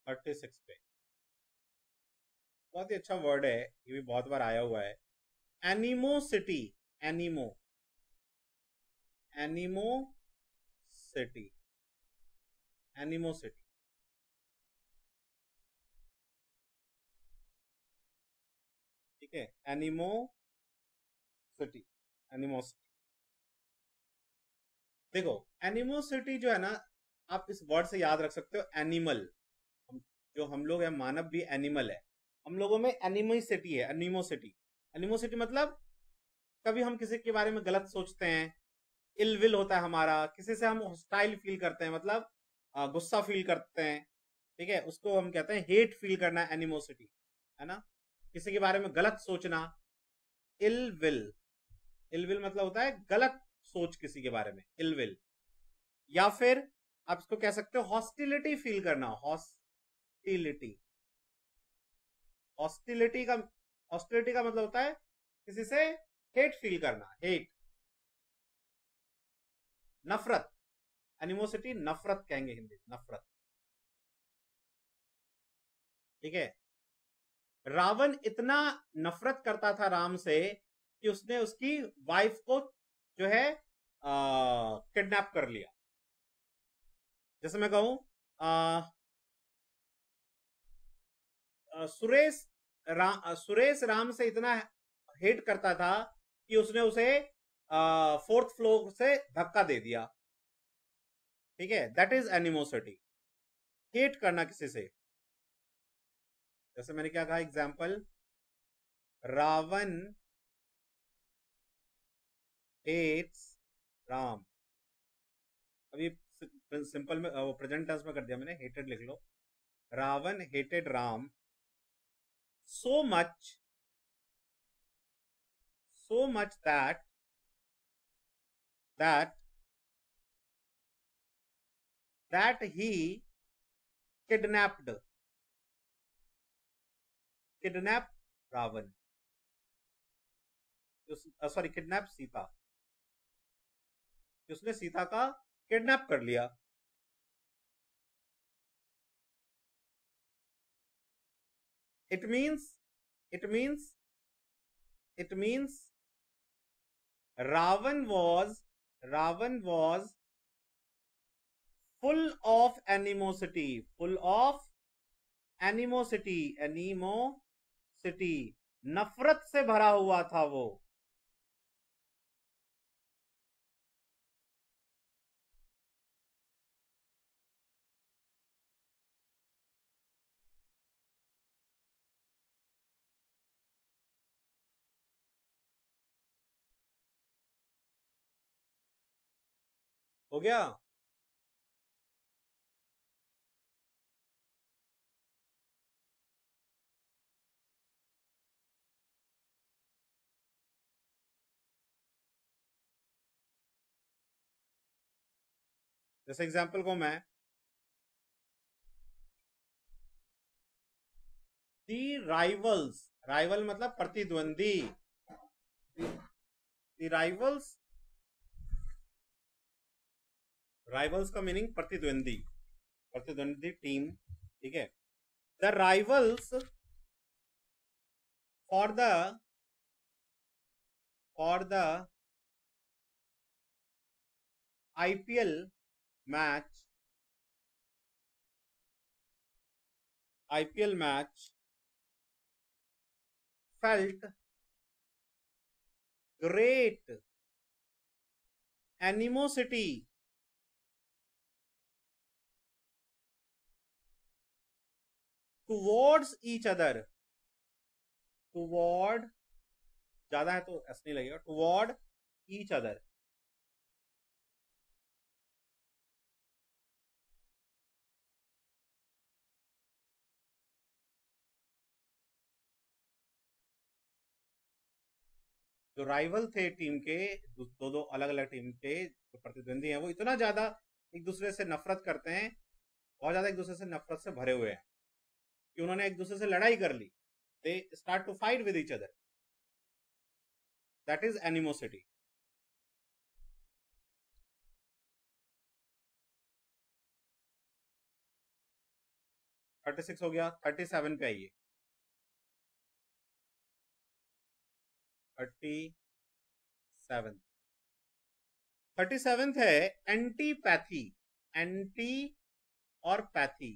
थर्टी सिक्स पे बहुत ही अच्छा वर्ड है, ये भी बहुत बार आया हुआ है, एनिमोसिटी। एनिमोसिटी ठीक है, एनिमोसिटी। देखो एनिमोसिटी जो है ना, आप इस वर्ड से याद रख सकते हो, एनिमल, जो हम लोग हैं मानव भी एनिमल है, हम लोगों में एनिमोसिटी है। एनिमोसिटी मतलब कभी हम किसी के बारे में गलत सोचते हैं, इल विल होता है हमारा, किसी से हम हॉस्टाइल फील करते हैं, मतलब गुस्सा फील करते हैं, ठीक है, उसको हम कहते हैं हेट फील करना, एनिमोसिटी है ना। किसी के बारे में गलत सोचना, इल विल मतलब होता है गलत सोच किसी के बारे में, इल विल। या फिर आप इसको कह सकते हो हॉस्टिलिटी फील करना, हॉस्टिलिटी का मतलब होता है किसी से हेट फील करना, नफरत। एनिमोसिटी नफरत कहेंगे हिंदी, नफरत, ठीक है। रावण इतना नफरत करता था राम से कि उसने उसकी वाइफ को जो है किडनैप कर लिया। जैसे मैं कहूं, सुरेश राम से इतना हेट करता था कि उसने उसे 4th फ्लोर से धक्का दे दिया, ठीक है, दैट इज एनिमोसिटी, हेट करना किसी से। जैसे मैंने क्या कहा एग्जाम्पल, रावण हेट्स राम। अभी सिंपल में वो प्रेजेंट टेंस में कर दिया मैंने, हेटेड लिख लो। Ravan hated Ram so much that he kidnapped Ravan, sorry kidnap Sita, उसने सीता का किडनैप कर लिया। it means Ravan was full of animosity, नफरत से भरा हुआ था वो। हो गया? जैसे एग्जाम्पल को मैं, दी राइवल्स, राइवल मतलब प्रतिद्वंदी, दी राइवल्स का मीनिंग प्रतिद्वंदी, टीम, ठीक है। The rivals for the IPL match felt great animosity towards each other, toward ज्यादा है तो ऐसा नहीं लगेगा, toward each other, जो राइवल थे टीम के, दो अलग अलग टीम के जो प्रतिद्वंदी हैं, वो इतना ज्यादा एक दूसरे से नफरत करते हैं, बहुत ज्यादा एक दूसरे से नफरत से भरे हुए हैं कि उन्होंने एक दूसरे से लड़ाई कर ली। They start to fight with each other, that is animosity. 36 हो गया, 37 पे आइए। 37 है एंटीपैथी, एंटी और पैथी।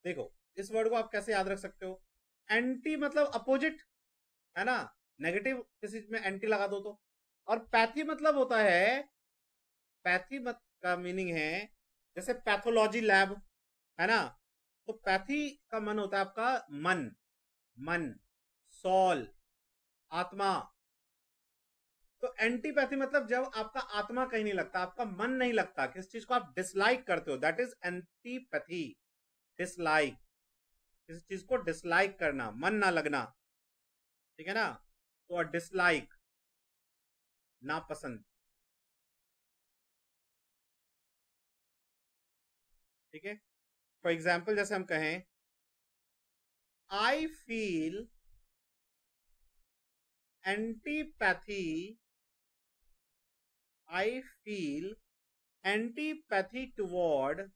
देखो इस वर्ड को आप कैसे याद रख सकते हो? एंटी मतलब अपोजिट, है ना, नेगेटिव किसी में एंटी लगा दो तो। और पैथी मतलब होता है, पैथी मत का मीनिंग है जैसे पैथोलॉजी लैब, है ना, तो पैथी का मन होता है आपका मन, सोल, आत्मा। तो एंटीपैथी मतलब जब आपका आत्मा कहीं नहीं लगता, आपका मन नहीं लगता, किस चीज को आप डिसलाइक करते हो, दैट इज एंटीपैथी। डिसलाइक, किसी चीज को डिसलाइक करना, मन ना लगना, ठीक है ना, तो डिसलाइक नापसंद, ठीक है। फॉर एग्जाम्पल जैसे हम कहें, आई feel antipathy, I feel antipathy toward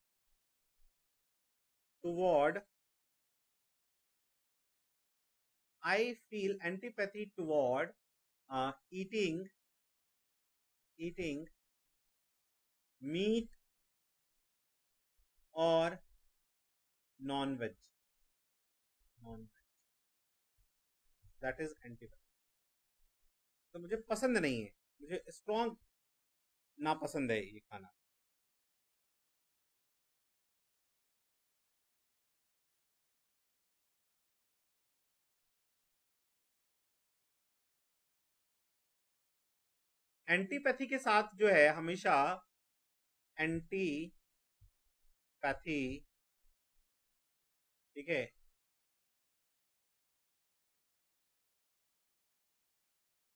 I feel antipathy toward eating meat or non-veg. That is antipathy. तो मुझे पसंद नहीं है, मुझे स्ट्रॉन्ग नापसंद है ये खाना। एंटीपैथी के साथ जो है हमेशा एंटीपैथी, ठीक है,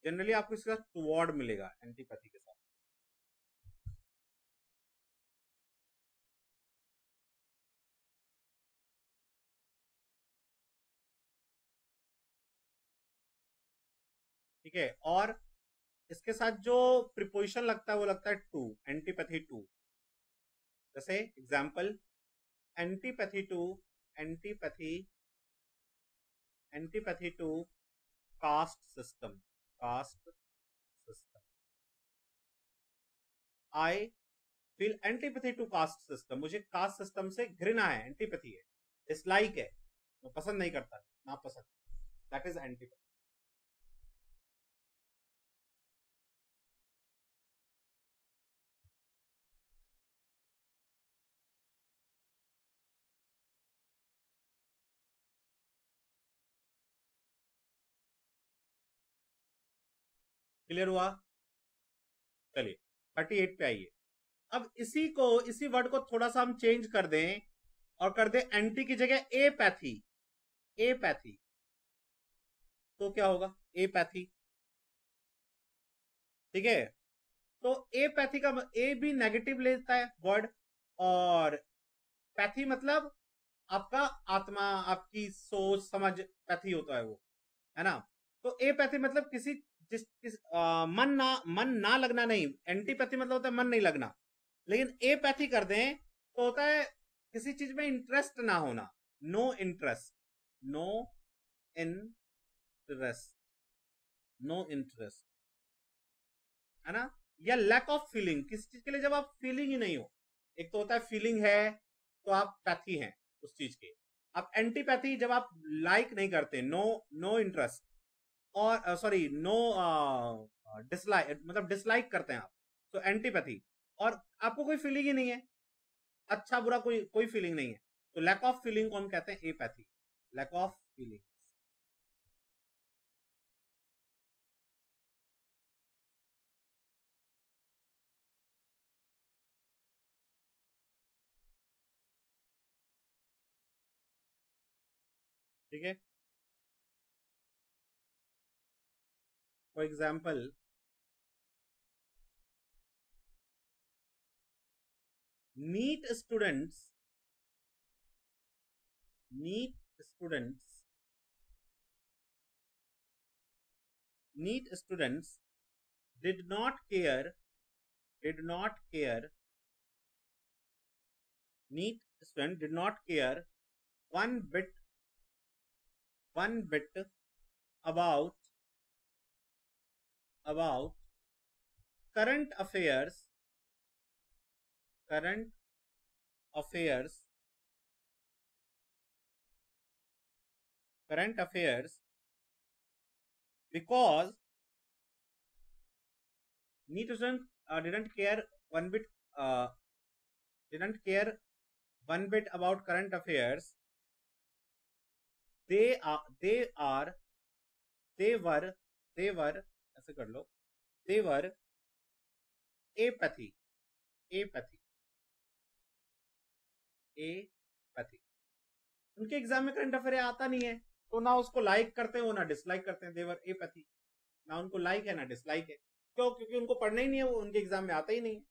जनरली आपको इसका टुवर्ड मिलेगा एंटीपैथी के साथ। ठीक है, और इसके साथ जो प्रिपोजिशन लगता है वो लगता है टू, एंटीपैथी टू। जैसे example, antipathy to, antipathy, antipathy to caste system, caste system. I feel antipathy to caste system, मुझे कास्ट सिस्टम से घृणा है, एंटीपैथी है, डिसलाइक है, मैं पसंद नहीं करता, ना पसंद, दैट इज एंटीपैथी। क्लियर हुआ? चलिए 38 पे आइए। अब इसी वर्ड को थोड़ा सा हम चेंज कर दें और कर दें एंटी की जगह एपैथी, एपैथी, तो क्या होगा? एपैथी, ठीक है। तो एपैथी का ए भी नेगेटिव लेता है वर्ड, और पैथी मतलब आपका आत्मा, आपकी सोच समझ, पैथी होता है वो, है ना। तो एपैथी मतलब किसी मन ना लगना नहीं, एंटीपैथी मतलब होता है मन नहीं लगना, लेकिन एपैथी कर दें तो होता है किसी चीज में इंटरेस्ट ना होना, no interest, no interest, no interest, है ना। या लैक ऑफ फीलिंग, किसी चीज के लिए जब आप फीलिंग ही नहीं हो, एक तो होता है फीलिंग है तो आप पैथी हैं उस चीज के, आप एंटीपैथी जब आप लाइक नहीं करते, नो, नो इंटरेस्ट, और सॉरी नो डिसलाइक, मतलब डिसलाइक करते हैं आप, तो एंटीपैथी, और आपको कोई फीलिंग ही नहीं है, अच्छा बुरा कोई कोई फीलिंग नहीं है, तो लैक ऑफ फीलिंग को हम कहते हैं एपैथी, लैक ऑफ फीलिंग। ठीक है, for example, NEET students, NEET students, NEET students did not care, did not care, neat student did not care one bit, one bit about, about current affairs, current affairs, current affairs, because neat student didn't care one bit, uh, didn't care one bit about current affairs, they are, they were, ऐसे कर लो, they were apathy, apathy, apathy, उनके एग्जाम में करंट अफेयर आता नहीं है, तो ना उसको लाइक करते हैं वो, ना डिसलाइक करते हैं, देवर एपैथी, ना उनको लाइक है ना डिसलाइक है, क्यों? क्योंकि उनको पढ़ना ही नहीं है, वो उनके एग्जाम में आता ही नहीं है।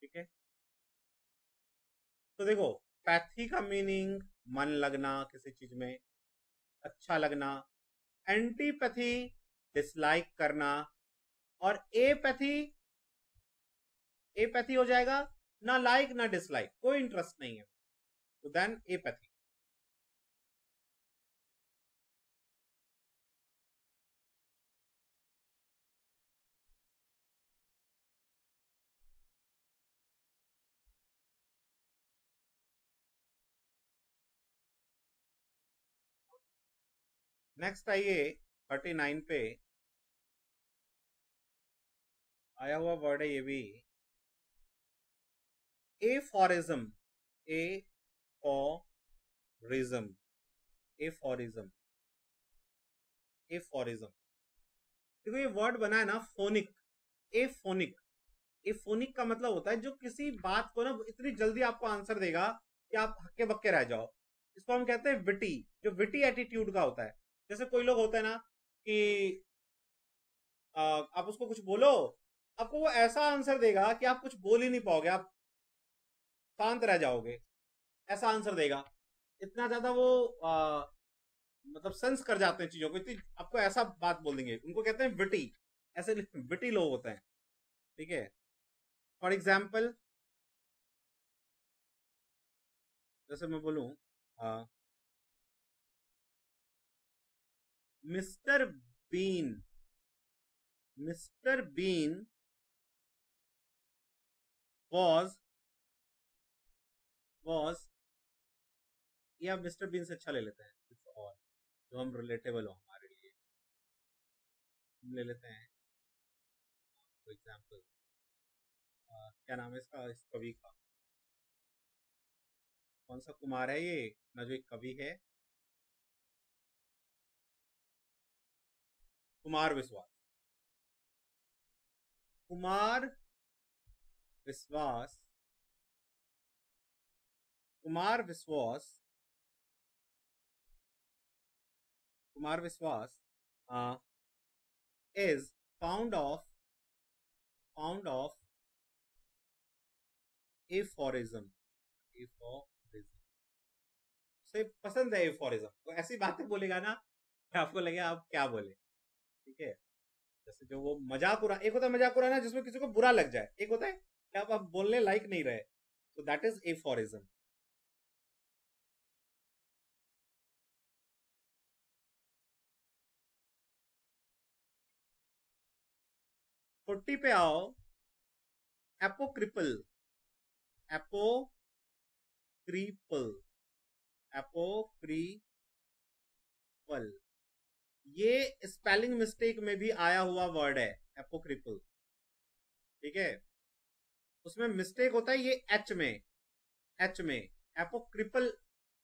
ठीक है, तो देखो, पैथी का मीनिंग मन लगना किसी चीज में, अच्छा लगना, एंटीपैथी डिसलाइक करना, और एपैथी, एपैथी हो जाएगा ना लाइक ना डिसलाइक, कोई इंटरेस्ट नहीं है, तो देन एपैथी। नेक्स्ट आइए, 39 पे आया हुआ वर्ड है ये भी, एफोरिज्म, एफोरिज्म, एफोरिज्म, एफोरिज्म। देखो ये वर्ड बना है ना फोनिक, एफोनिक। एफोनिक का मतलब होता है जो किसी बात को ना इतनी जल्दी आपको आंसर देगा कि आप हक्के बक्के रह जाओ। इसको हम कहते हैं विटी, जो विटी एटीट्यूड का होता है। जैसे कोई लोग होते हैं ना कि आप उसको कुछ बोलो, आपको वो ऐसा आंसर देगा कि आप कुछ बोल ही नहीं पाओगे, आप शांत रह जाओगे, ऐसा आंसर देगा। इतना ज्यादा वो मतलब सेंस कर जाते हैं चीजों को, इतनी आपको ऐसा बात बोल देंगे। उनको कहते हैं विटी, ऐसे विटी लोग होते हैं। ठीक है, फॉर एग्जाम्पल जैसे मैं बोलूं mister Bean, mister Bean was, या मिस्टर बीन से अच्छा ले लेते हैं कुछ और जो हम रिलेटेबल हो हमारे लिए। हम ले लेते हैं फॉर एग्जाम्पल, क्या नाम है इसका, इस कवि का, कौन सा कुमार है ये ना, जो एक कवि है, कुमार विश्वास। कुमार विश्वास, कुमार विश्वास, कुमार विश्वास is found of, found of aphorism, aphorism से पसंद है एफोरिज्म। तो ऐसी बातें बोलेगा ना कि आपको लगे आप क्या बोले। ठीक है, जैसे जो वो मजाक उड़ा, एक होता है मजाक उड़ाना जिसमें किसी को बुरा लग जाए, एक होता है कि आप बोलने लायक नहीं रहे, तो दैट इज एफोरिज्म। फोर्टी पे आओ, एपोक्रिपल, एपोक्रिपल, एपोक्रिपल, ये स्पेलिंग मिस्टेक में भी आया हुआ वर्ड है एपोक्रिपल। ठीक है, उसमें मिस्टेक होता है ये एच में, एच में, एपोक्रिपल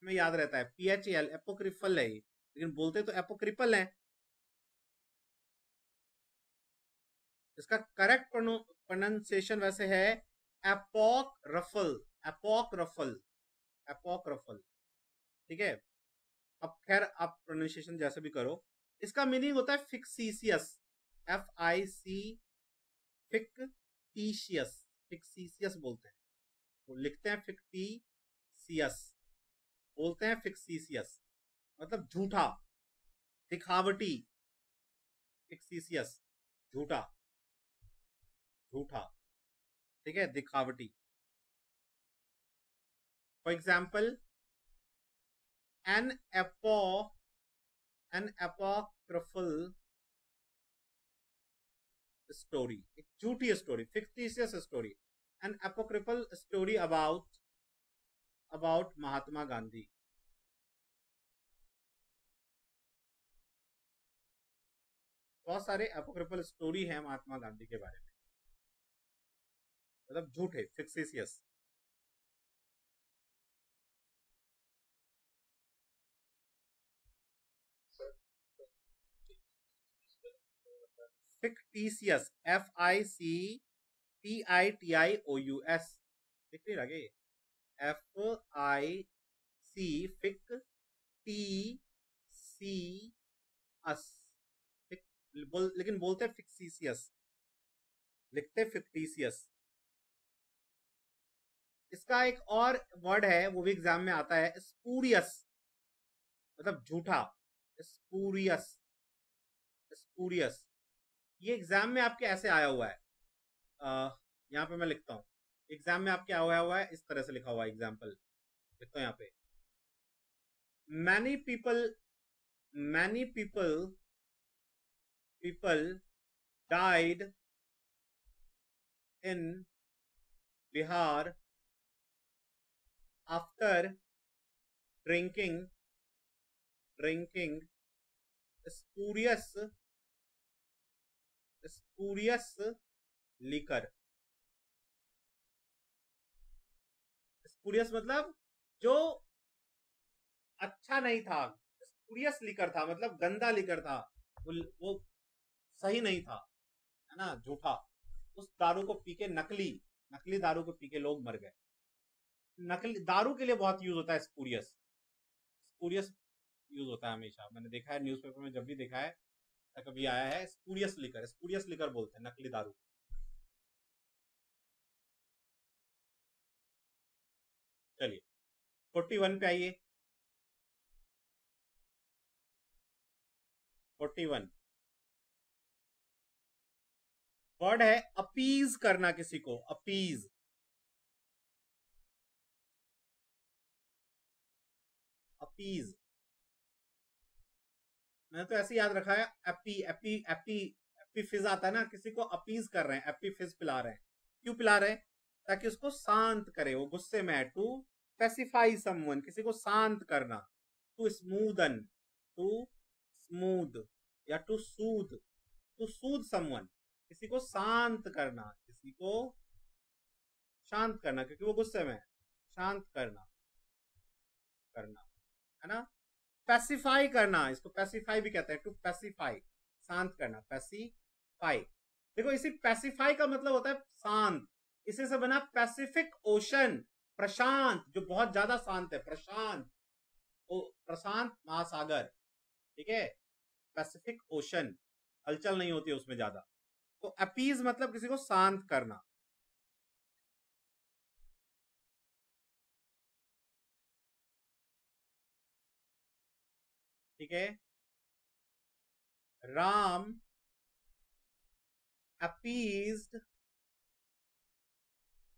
में याद रहता है, PHAL, एपोक्रिपल है, लेकिन बोलते तो एपोक्रिपल है। इसका करेक्ट प्रोनाउंसिएशन वैसे है एपोक्रफल, एपोक्रफल, एपोक्रफल। ठीक है, अब खैर आप प्रोनाउंसिएशन जैसे भी करो। इसका मीनिंग होता है फिक्सीसियस, FIC, फिक्टीशियस, फिक्सीसियस बोलते हैं, वो लिखते हैं फिक्टीसियस, बोलते हैं फिक्सीसियस, मतलब झूठा, दिखावटी, फिक्सीसियस, झूठा, झूठा। ठीक है, दिखावटी। For example an apo, an apocryphal story, एक झूठी story, fictitious story, an apocryphal story about Mahatma Gandhi. बहुत सारे एपोक्रिफल स्टोरी हैं महात्मा गांधी के बारे में, मतलब झूठे, फिक्टिशियस। फिक्टिशियस, FICTITIOUS, लिख नहीं लगे, FIC, फिक टी सी अस, लेकिन बोलते हैं फिक्सीसियस, लिखते फिक्टीसियस। इसका एक और वर्ड है, वो भी एग्जाम में आता है, स्पूरियस, मतलब झूठा, स्पूरियस, स्पूरियस। ये एग्जाम में आपके ऐसे आया हुआ है, यहाँ पे मैं लिखता हूँ, एग्जाम में आपके आया हुआ है, इस तरह से लिखा हुआ है, एग्जाम्पल लिखता हूँ यहाँ पे, many people, many people died in Bihar after drinking spurious spurious liquor. Spurious मतलब जो अच्छा नहीं था, स्पूरियस लिकर था मतलब गंदा लिकर था, वो सही नहीं था, है ना, झूठा। उस दारू को पी के नकली नकली दारू को पी के लोग मर गए। नकली दारू के लिए बहुत यूज होता है स्पूरियस। स्पूरियस यूज होता है हमेशा, मैंने देखा है न्यूज़पेपर में, जब भी देखा है या कभी आया है, स्पूरियस लिकर बोलते हैं नकली दारू। चलिए 41 पे आइए। 41 वर्ड है अपीज करना, किसी को अपीज। अपीज मैंने तो ऐसे याद रखा है, एपी एपी एपी एपी फिज आता है ना, किसी को अपीज कर रहे हैं, एपी फिज पिला रहे हैं। क्यों पिला रहे हैं? ताकि उसको शांत करे, वो गुस्से में है। टू पेसिफाई समवन, किसी को शांत करना। टू स्मूदन, टू स्मूद, या टू सूद समवन, किसी को शांत करना, किसी को शांत करना क्योंकि वो गुस्से में है। शांत करना, करना, है ना। पैसिफाई करना, इसको पैसिफाई भी कहते हैं, टू पैसिफाई, शांत करना, पैसिफाई। देखो इसी पैसिफाई का मतलब होता है शांत। इसी से बना पैसिफिक ओशन, प्रशांत, जो बहुत ज्यादा शांत है, प्रशांत, प्रशांत महासागर, ठीक है। पैसिफिक ओशन, हलचल नहीं होती है उसमें ज्यादा। तो अपीज मतलब किसी को शांत करना। ठीक है। Ram appeased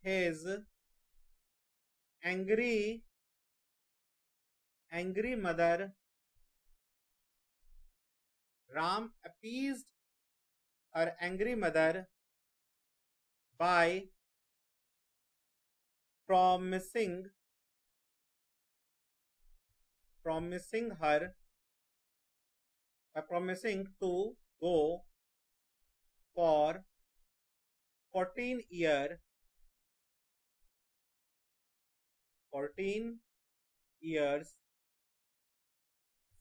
his angry mother. Ram appeased her angry mother by promising to go for 14 years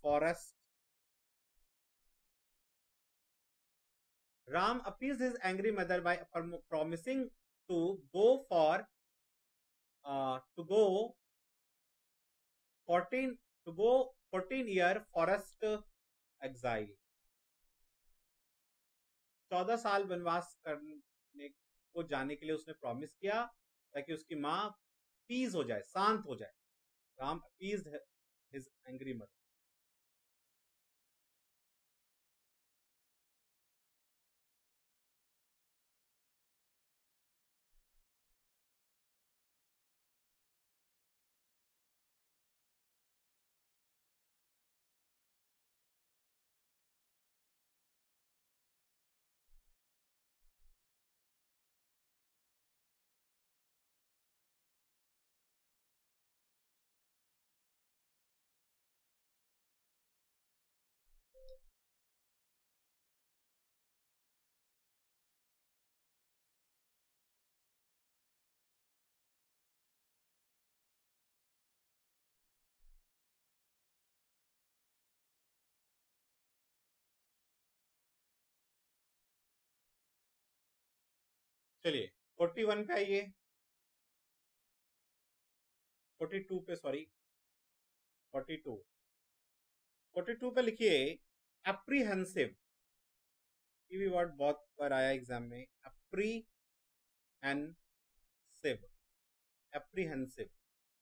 forest. Ram appeased his angry mother by promising to go for 14 year forest exile. 14 साल वनवास करने को जाने के लिए उसने प्रॉमिस किया, ताकि उसकी माँ पीस हो जाए, शांत हो जाए। Ram appeased his angry mother. चलिए 41 पे आइए। 42 पे, सॉरी 42 पे लिखिए एप्रीहेंसिव। ये भी वर्ड बहुत बार आया एग्जाम में, एप्रीहेंसिव। एप्रीहेंसिव,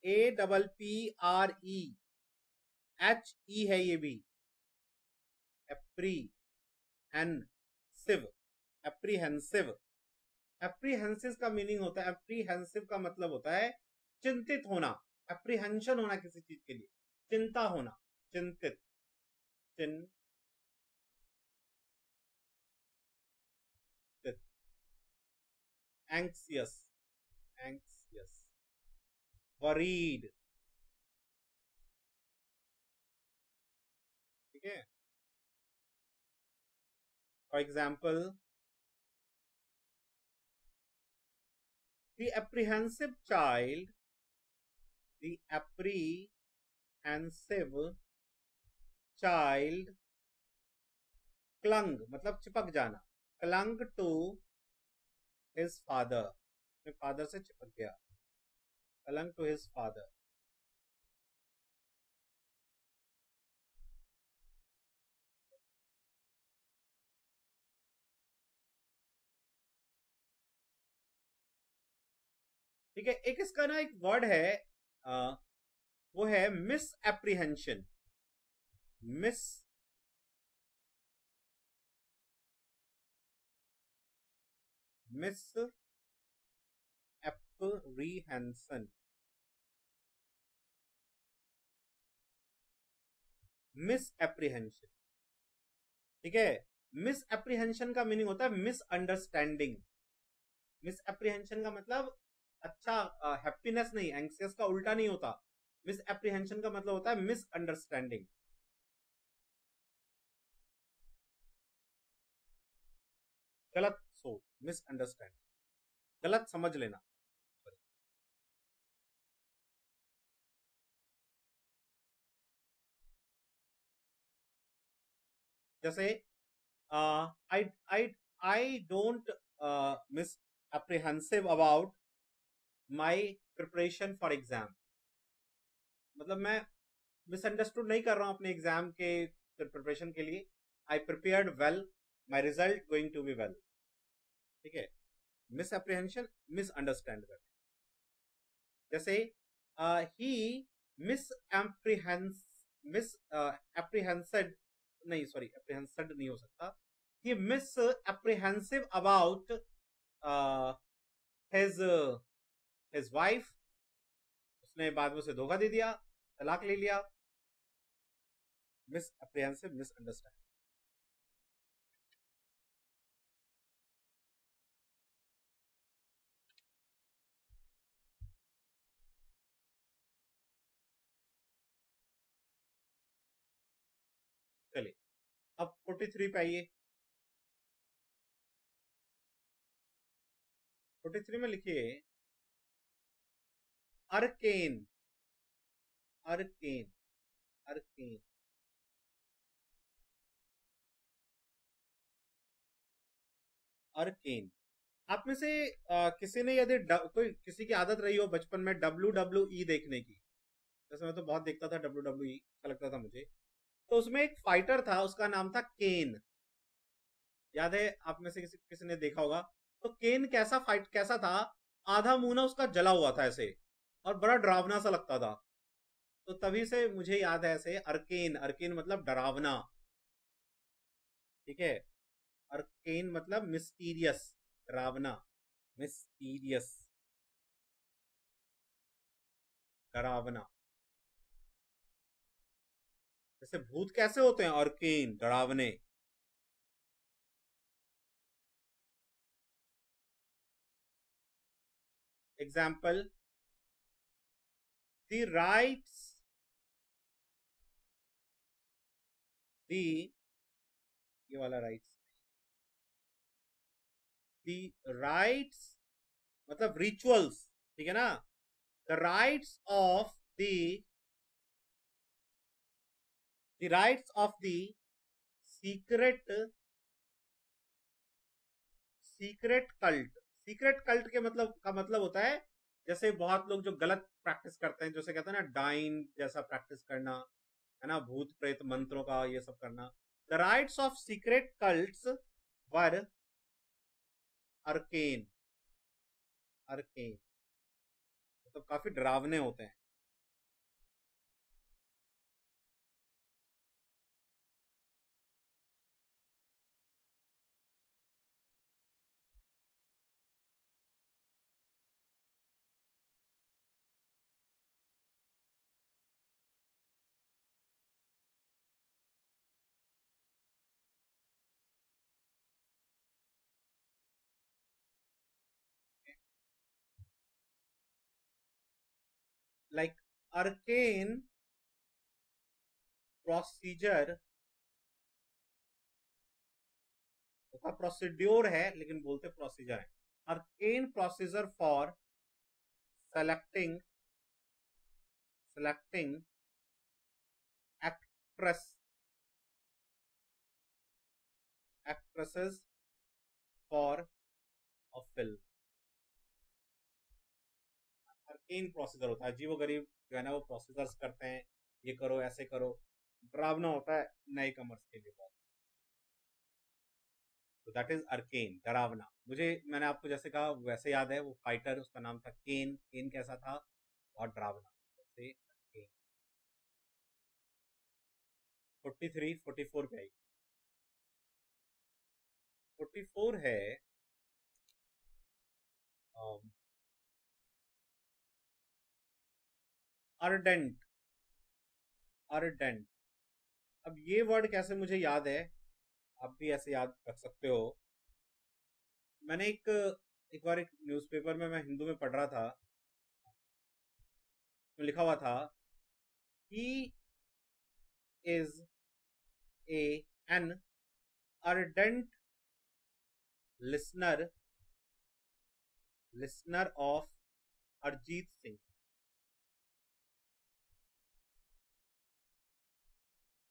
APPREHE है ये भी, एप्रीहेंसिव। एप्रीहेंसिव, एप्रीहेंसिव का मीनिंग होता है, एप्रीहेंसिव का मतलब होता है चिंतित होना, एप्रीहेंशन होना किसी चीज के लिए, चिंता होना, चिंतित, एंक्सियस, वरीड, ठीक है। For example, the apprehensive child, the apprehensive child clung मतलब चिपक जाना, clung to his father, अपने फादर से चिपक गया, clung to his father. ठीक है, एक इसका ना एक वर्ड है, वो है miss apprehension, miss apprehension, miss apprehension. ठीक है, मिस एप्रीहेंशन का मीनिंग होता है मिसअंडरस्टैंडिंग। मिस एप्रीहेंशन का मतलब अच्छा हैप्पीनेस नहीं, एंग्सियस का उल्टा नहीं होता। मिस एप्रीहेंशन का मतलब होता है मिसअंडरस्टैंडिंग। गलत सोच, मिसअंडरस्टैंड, गलत समझ लेना। जैसे I I I don't miss apprehensive about my preparation for exam, मतलब मैं मिसअंडरस्टूड नहीं कर रहा हूं अपने एग्जाम के प्रिपरेशन के लिए। I prepared well, my result going to be well. ठीक है, मिस एप्रीहेंशन, मिसअंडरस्टैंड कर। जैसे ही मिस एप्रीहेंसेड, नहीं सॉरी, एप्रीहेंसेड नहीं हो सकता, he miss apprehensive about his his wife, उसने बाद में उसे धोखा दे दिया, तलाक ले लिया। Miss apprehensive, misunderstand. चलिए अब 43 पे आइए। 43 में लिखिए अर्केन, अर्केन, अर्केन। अर्केन, आप में से किसी ने यदि कोई किसी की आदत रही हो बचपन में WWE देखने की, जैसे मैं तो बहुत देखता था WWE, अच्छा लगता था मुझे, तो उसमें एक फाइटर था, उसका नाम था केन। याद है आप में से किसी ने देखा होगा? तो केन कैसा था, आधा मुंह ना उसका जला हुआ था ऐसे, और बड़ा डरावना सा लगता था। तो तभी से मुझे याद है ऐसे अर्केन, अर्केन मतलब डरावना। ठीक है, अर्केन मतलब मिस्टीरियस, डरावना, मिस्टीरियस, डरावना। जैसे भूत कैसे होते हैं, अर्केन, डरावने। एग्जाम्पल, द राइट्स, दी, ये वाला राइट्स, दी राइट्स मतलब रिचुअल्स, ठीक है ना, the rites of the rites of the secret, secret cult. Secret cult के मतलब का मतलब होता है, जैसे बहुत लोग जो गलत प्रैक्टिस करते हैं, जैसे कहते हैं ना डाइन जैसा प्रैक्टिस करना, है ना, भूत प्रेत मंत्रों का ये सब करना। The rites of secret cults were arcane, arcane मतलब काफी डरावने होते हैं। लाइक arcane procedure होता प्रोसीड्योर है लेकिन बोलते प्रोसीजर है। arcane procedure for selecting actresses for a film। arcane procedure होता है, अजीबो गरीब जो है ना वो प्रोसीजर्स करते हैं, ये करो ऐसे करो, डरावना होता है नए कमर्स के लिए बहुत। तो दैट इज अर्केन, डरावना। मुझे, मैंने आपको जैसे कहा वैसे याद है, वो फाइटर उसका नाम था केन। केन कैसा था? बहुत डरावना। जैसे 43 44 पे आई। 44 है अर्डेंट। अर्डेंट, अब ये वर्ड कैसे मुझे याद है, आप भी ऐसे याद रख सकते हो। मैंने एक बार एक न्यूज़पेपर में, मैं हिंदू में पढ़ रहा था, तो लिखा हुआ था he is an ardent listener of Arijit Singh.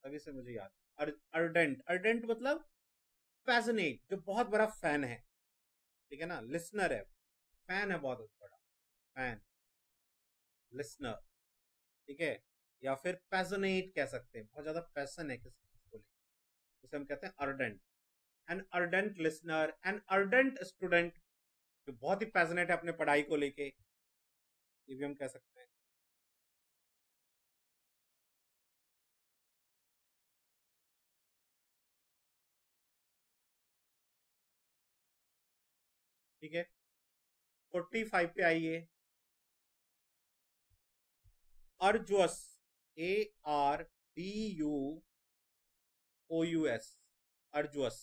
तभी से मुझे याद। अर्डेंट, अर्डेंट मतलब पैशनेट, जो बहुत बड़ा फैन है, ठीक है ना। लिसनर है, फैन है बहुत बड़ा, फैन, लिसनर, ठीक है। या फिर पैशनेट कह सकते हैं, बहुत ज्यादा पैशन है किसी चीज को लेकर, उसे हम कहते हैं ardent. An ardent listener, an ardent student, जो बहुत ही पैशनेट है अपने पढ़ाई को लेके, ये भी हम कह सकते हैं। ठीक है, 45 पे आइए। अर्जुअस, ARDUOUS, अर्जुअस,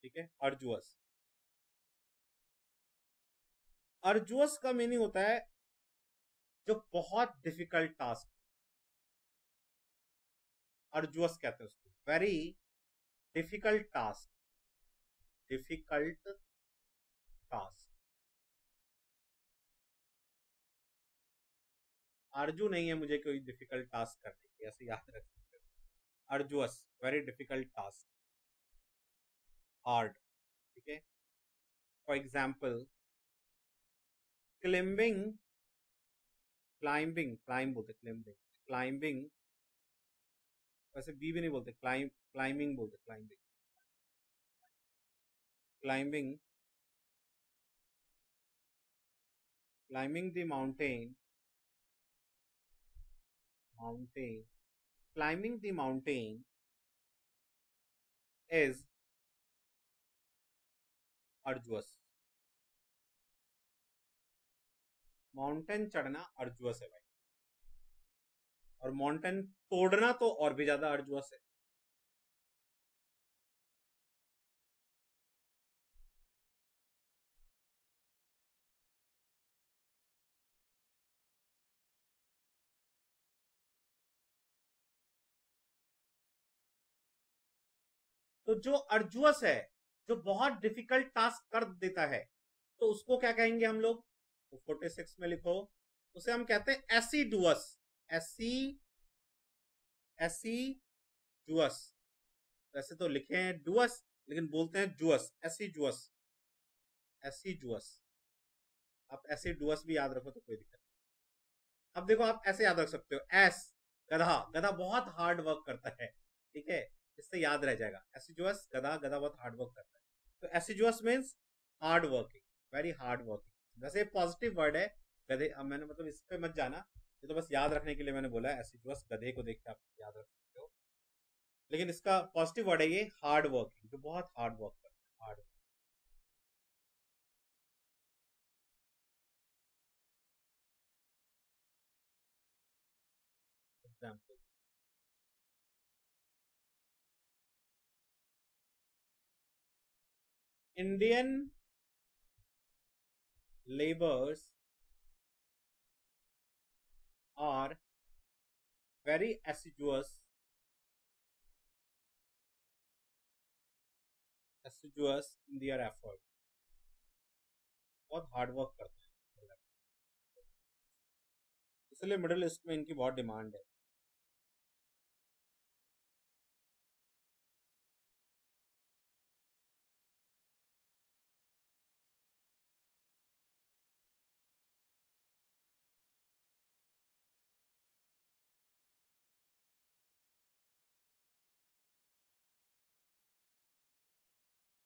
ठीक है, अर्जुअस। अर्जुअस का मीनिंग होता है जो बहुत डिफिकल्ट टास्क, अर्जुअस कहते हैं उसको, very difficult task, difficult task. आरजू नहीं है मुझे कोई डिफिकल्ट टास्क करने की, ऐसे याद रख सकते हो। अर्जुअस, वेरी डिफिकल्ट टास्क, हार्ड, ठीक है। For example, climbing, climbing, climb बोलते, क्लाइंबिंग, क्लाइंबिंग, वैसे बी भी नहीं बोलते, क्लाइंबिंग बोलते, climbing, climbing, climbing the mountain, climbing the mountain is arduous। Mountain चढ़ना अर्जुअस है भाई, और माउंटेन तोड़ना तो और भी ज्यादा अर्जुअस है। तो जो अर्जुअस है, जो बहुत डिफिकल्ट टास्क कर देता है, तो उसको क्या कहेंगे हम लोग? 46 में लिखो, उसे हम कहते हैं एसिडुअस। एसिडुअस, वैसे तो लिखे हैं डुअस लेकिन बोलते हैं जुअस, एसिडुअस, एसिडुअस। आप एसिडुअस भी याद रखो तो कोई दिक्कत नहीं। अब देखो, आप ऐसे याद रख सकते हो, एस, गधा, गधा बहुत हार्ड वर्क करता है, ठीक है, इससे याद रह जाएगा। एसिडुअस, गधा, गधा बहुत हार्ड वर्क करता है। तो assiduous means hard working, very hard working. वैसे पॉजिटिव वर्ड है गधे, अब मैंने मतलब इस पे मत जाना, ये तो बस याद रखने के लिए मैंने बोला है। एसिडुअस, गधे को देख के आप याद रख सकते हो, लेकिन इसका पॉजिटिव वर्ड है ये हार्ड वर्किंग, जो बहुत हार्ड वर्क करता है, hard. Example, Indian laborers are very assiduous assiduous in their effort, बहुत हार्ड वर्क करते हैं, इसलिए मिडिल ईस्ट में इनकी बहुत डिमांड है।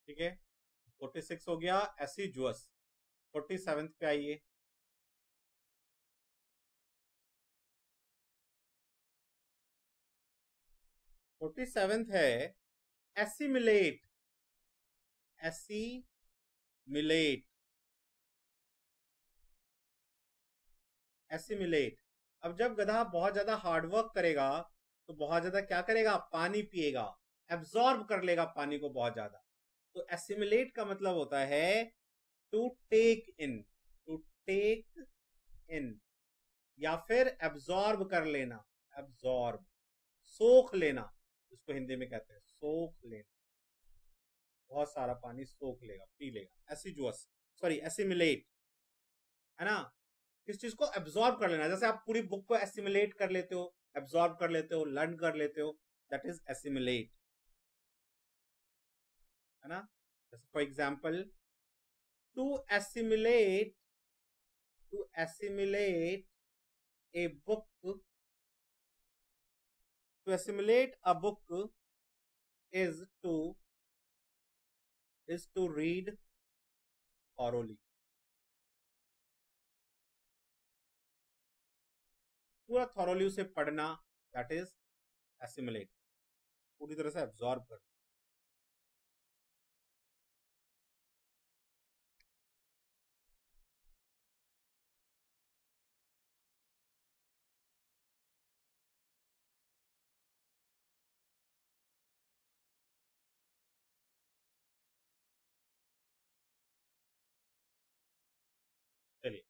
ठीक है, 46 हो गया एसिडुअस। 47 पे आइए। फोर्टी सेवेंथ है एसिमिलेट। Assimilate, assimilate. अब जब गधा बहुत ज्यादा हार्ड वर्क करेगा तो बहुत ज्यादा क्या करेगा, पानी पिएगा, एब्जॉर्ब कर लेगा पानी को बहुत ज्यादा। तो एसिमिलेट का मतलब होता है to take in, to take in, या फिर एब्जॉर्ब कर लेना, एब्जॉर्ब, सोख लेना, इसको हिंदी में कहते हैं सोख लेना, बहुत सारा पानी सोख लेगा, पी लेगा। एसिजुअस, सॉरी एसिमिलेट, है ना, किस चीज को एब्जॉर्ब कर लेना, जैसे आप पूरी बुक को एसिमिलेट कर लेते हो, एब्जॉर्ब कर लेते हो, लर्न कर लेते हो, दैट इज एसिमिलेट, है ना। जैसे for example, to assimilate, to assimilate a book, to assimilate a book is to read thoroughly, पूरा thoroughly उसे पढ़ना, that is assimilate, पूरी तरह से absorb कर। चलिए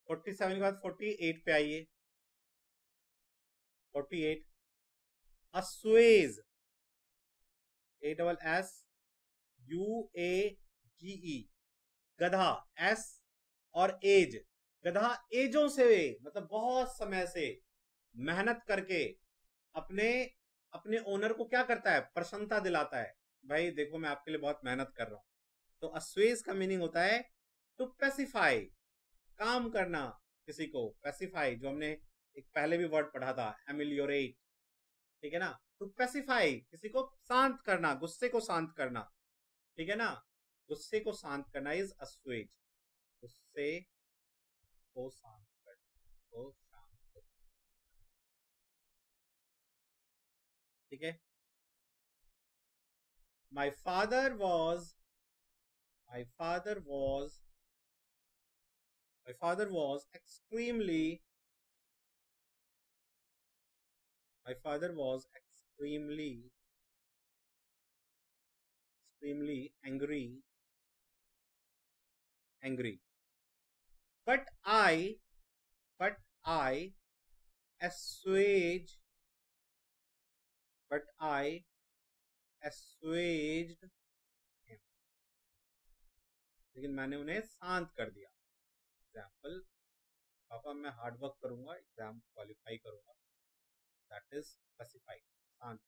47 के बाद 48 पे आइए। 48, assuage, ASSUAGE, गधा, एस और एज, गधा एजों से, मतलब बहुत समय से मेहनत करके अपने अपने ओनर को क्या करता है, प्रसन्नता दिलाता है, भाई देखो मैं आपके लिए बहुत मेहनत कर रहा हूं। तो अस्वेज का मीनिंग होता है टू पेसिफाई, काम करना किसी को, पेसिफाई, जो हमने एक पहले भी वर्ड पढ़ा था, एमिलियोरेट, ठीक है ना। टू पेसिफाई, किसी को शांत करना, गुस्से को शांत करना, ठीक है ना, गुस्से को शांत करना इज अस्वेज, गुस्से को शांत करना, को शांत, ठीक है। My father was, my father was, my father was extremely, my father was extremely angry. But I assuaged, but I assuaged him, लेकिन मैंने उन्हें शांत कर दिया। एग्जाम्पल, पापा मैं हार्ड वर्क करूंगा, एग्जाम क्वालिफाई करूंगा, दैट इज स्पेसिफाई, शांत।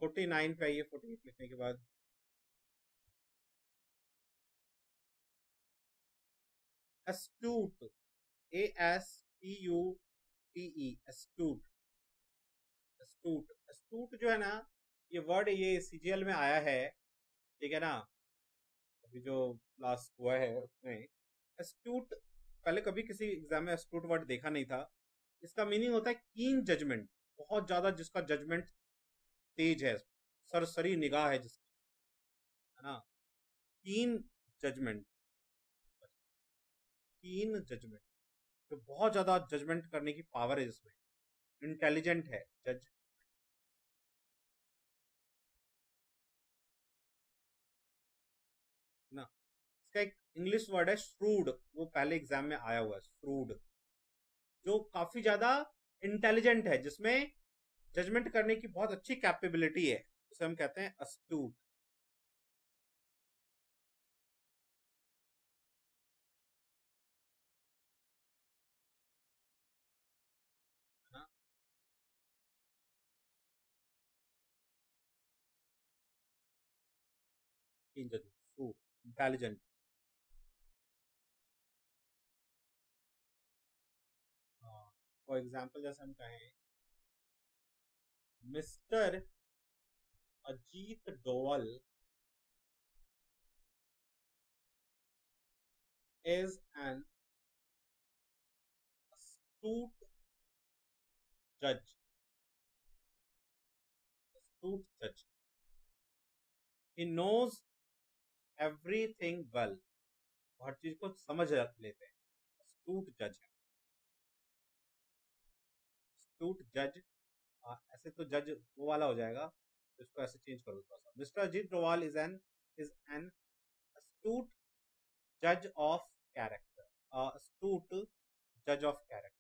49 पे आइए, 48 लिखने के बाद। astute, ASTUTE, astute, astute, astute जो है ना, ये वर्ड ये सीजीएल में आया है, ठीक है ना, अभी जो लास्ट हुआ है उसमें astute, पहले कभी किसी एग्जाम में astute वर्ड देखा नहीं था। इसका मीनिंग होता है कीन जजमेंट, बहुत ज्यादा जिसका जजमेंट तेज है, सरसरी निगाह है जिसकी, है ना, कीन जजमेंट, कीन जजमेंट, तो बहुत ज्यादा जजमेंट करने की पावर है जिसमें, इंटेलिजेंट है जज, ना। इसका एक इंग्लिश वर्ड है श्रूड, वो पहले एग्जाम में आया हुआ है, श्रूड, जो काफी ज्यादा इंटेलिजेंट है, जिसमें जजमेंट करने की बहुत अच्छी कैपेबिलिटी है, उसे हम कहते हैं astute। इंटेलिजेंट। फॉर एग्जाम्पल जैसे हम कहें mister Ajit Doval is an astute judge। Astute judge। He knows everything well। हर चीज को समझ लेते हैं। astute judge है। astute judge ऐसे तो जज वो वाला हो जाएगा, तो इसको ऐसे चेंज करो थोड़ा सा। Mister Ajit Doval is an astute judge of character। astute judge of character।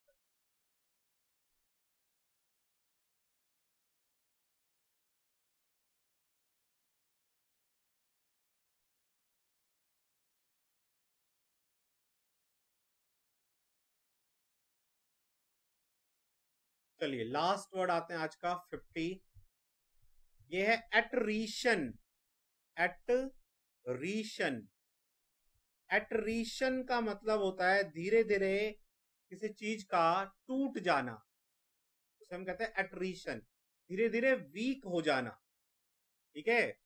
चलिए लास्ट वर्ड आते हैं आज का 50। ये है एटरीशन। एटरीशन। एटरीशन का मतलब होता है धीरे धीरे किसी चीज का टूट जाना, उसे हम कहते हैं एटरीशन। धीरे धीरे वीक हो जाना। ठीक है,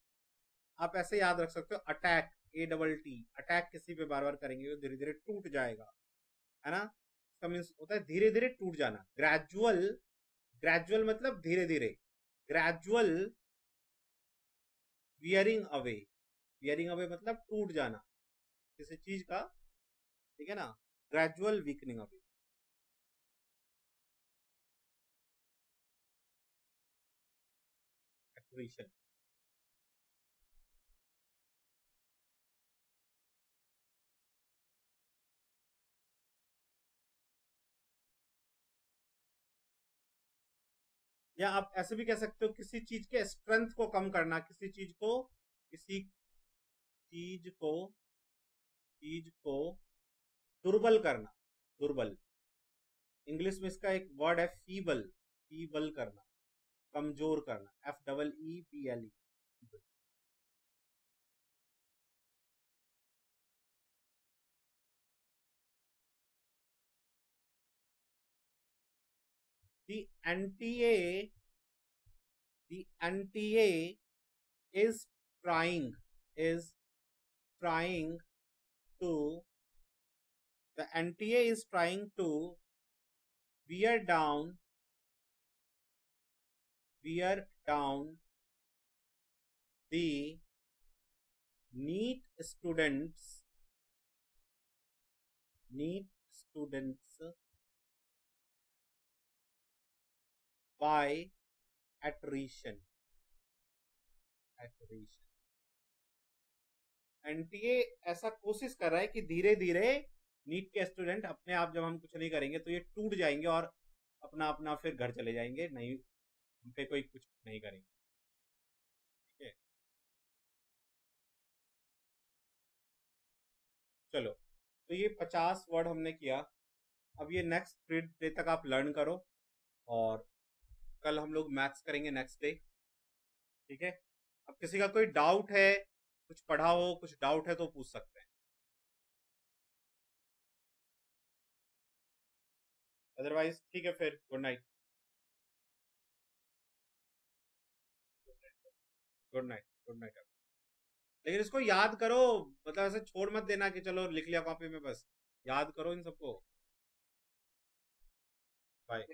आप ऐसे याद रख सकते हो अटैक, ATT। अटैक किसी पे बार बार करेंगे तो धीरे धीरे टूट जाएगा, है ना। इसका मीन्स होता है धीरे धीरे टूट जाना। ग्रेजुअल, ग्रेजुअल मतलब धीरे धीरे। Gradual wearing away. Wearing away मतलब टूट जाना किसी चीज का, ठीक है ना। Gradual weakening away. एटरीशन। या आप ऐसे भी कह सकते हो किसी चीज के स्ट्रेंथ को कम करना, किसी चीज को, किसी चीज को, चीज को दुर्बल करना। दुर्बल, इंग्लिश में इसका एक वर्ड है फीबल। फीबल करना, कमजोर करना। FEEBLE। The NTA, the NTA is trying, is trying to, the NTA is trying to wear down the NEET students, NEET students by attrition। attrition। NTA ऐसा कोशिश कर रहा है कि धीरे धीरे नीट के स्टूडेंट अपने आप, जब हम कुछ नहीं करेंगे तो ये टूट जाएंगे और अपना अपना फिर घर चले जाएंगे, नहीं हम पे कोई कुछ नहीं करेंगे। ठीक है, चलो तो ये 50 वर्ड हमने किया। अब ये नेक्स्ट डे तक आप लर्न करो, और कल हम लोग मैथ्स करेंगे नेक्स्ट डे। ठीक है, अब किसी का कोई डाउट है, कुछ पढ़ा हो, कुछ डाउट है तो पूछ सकते हैं, अदरवाइज ठीक है फिर good night. Good night, good night. लेकिन इसको याद करो, मतलब ऐसे छोड़ मत देना कि चलो लिख लिया कॉपी में, बस याद करो इन सबको। बाय।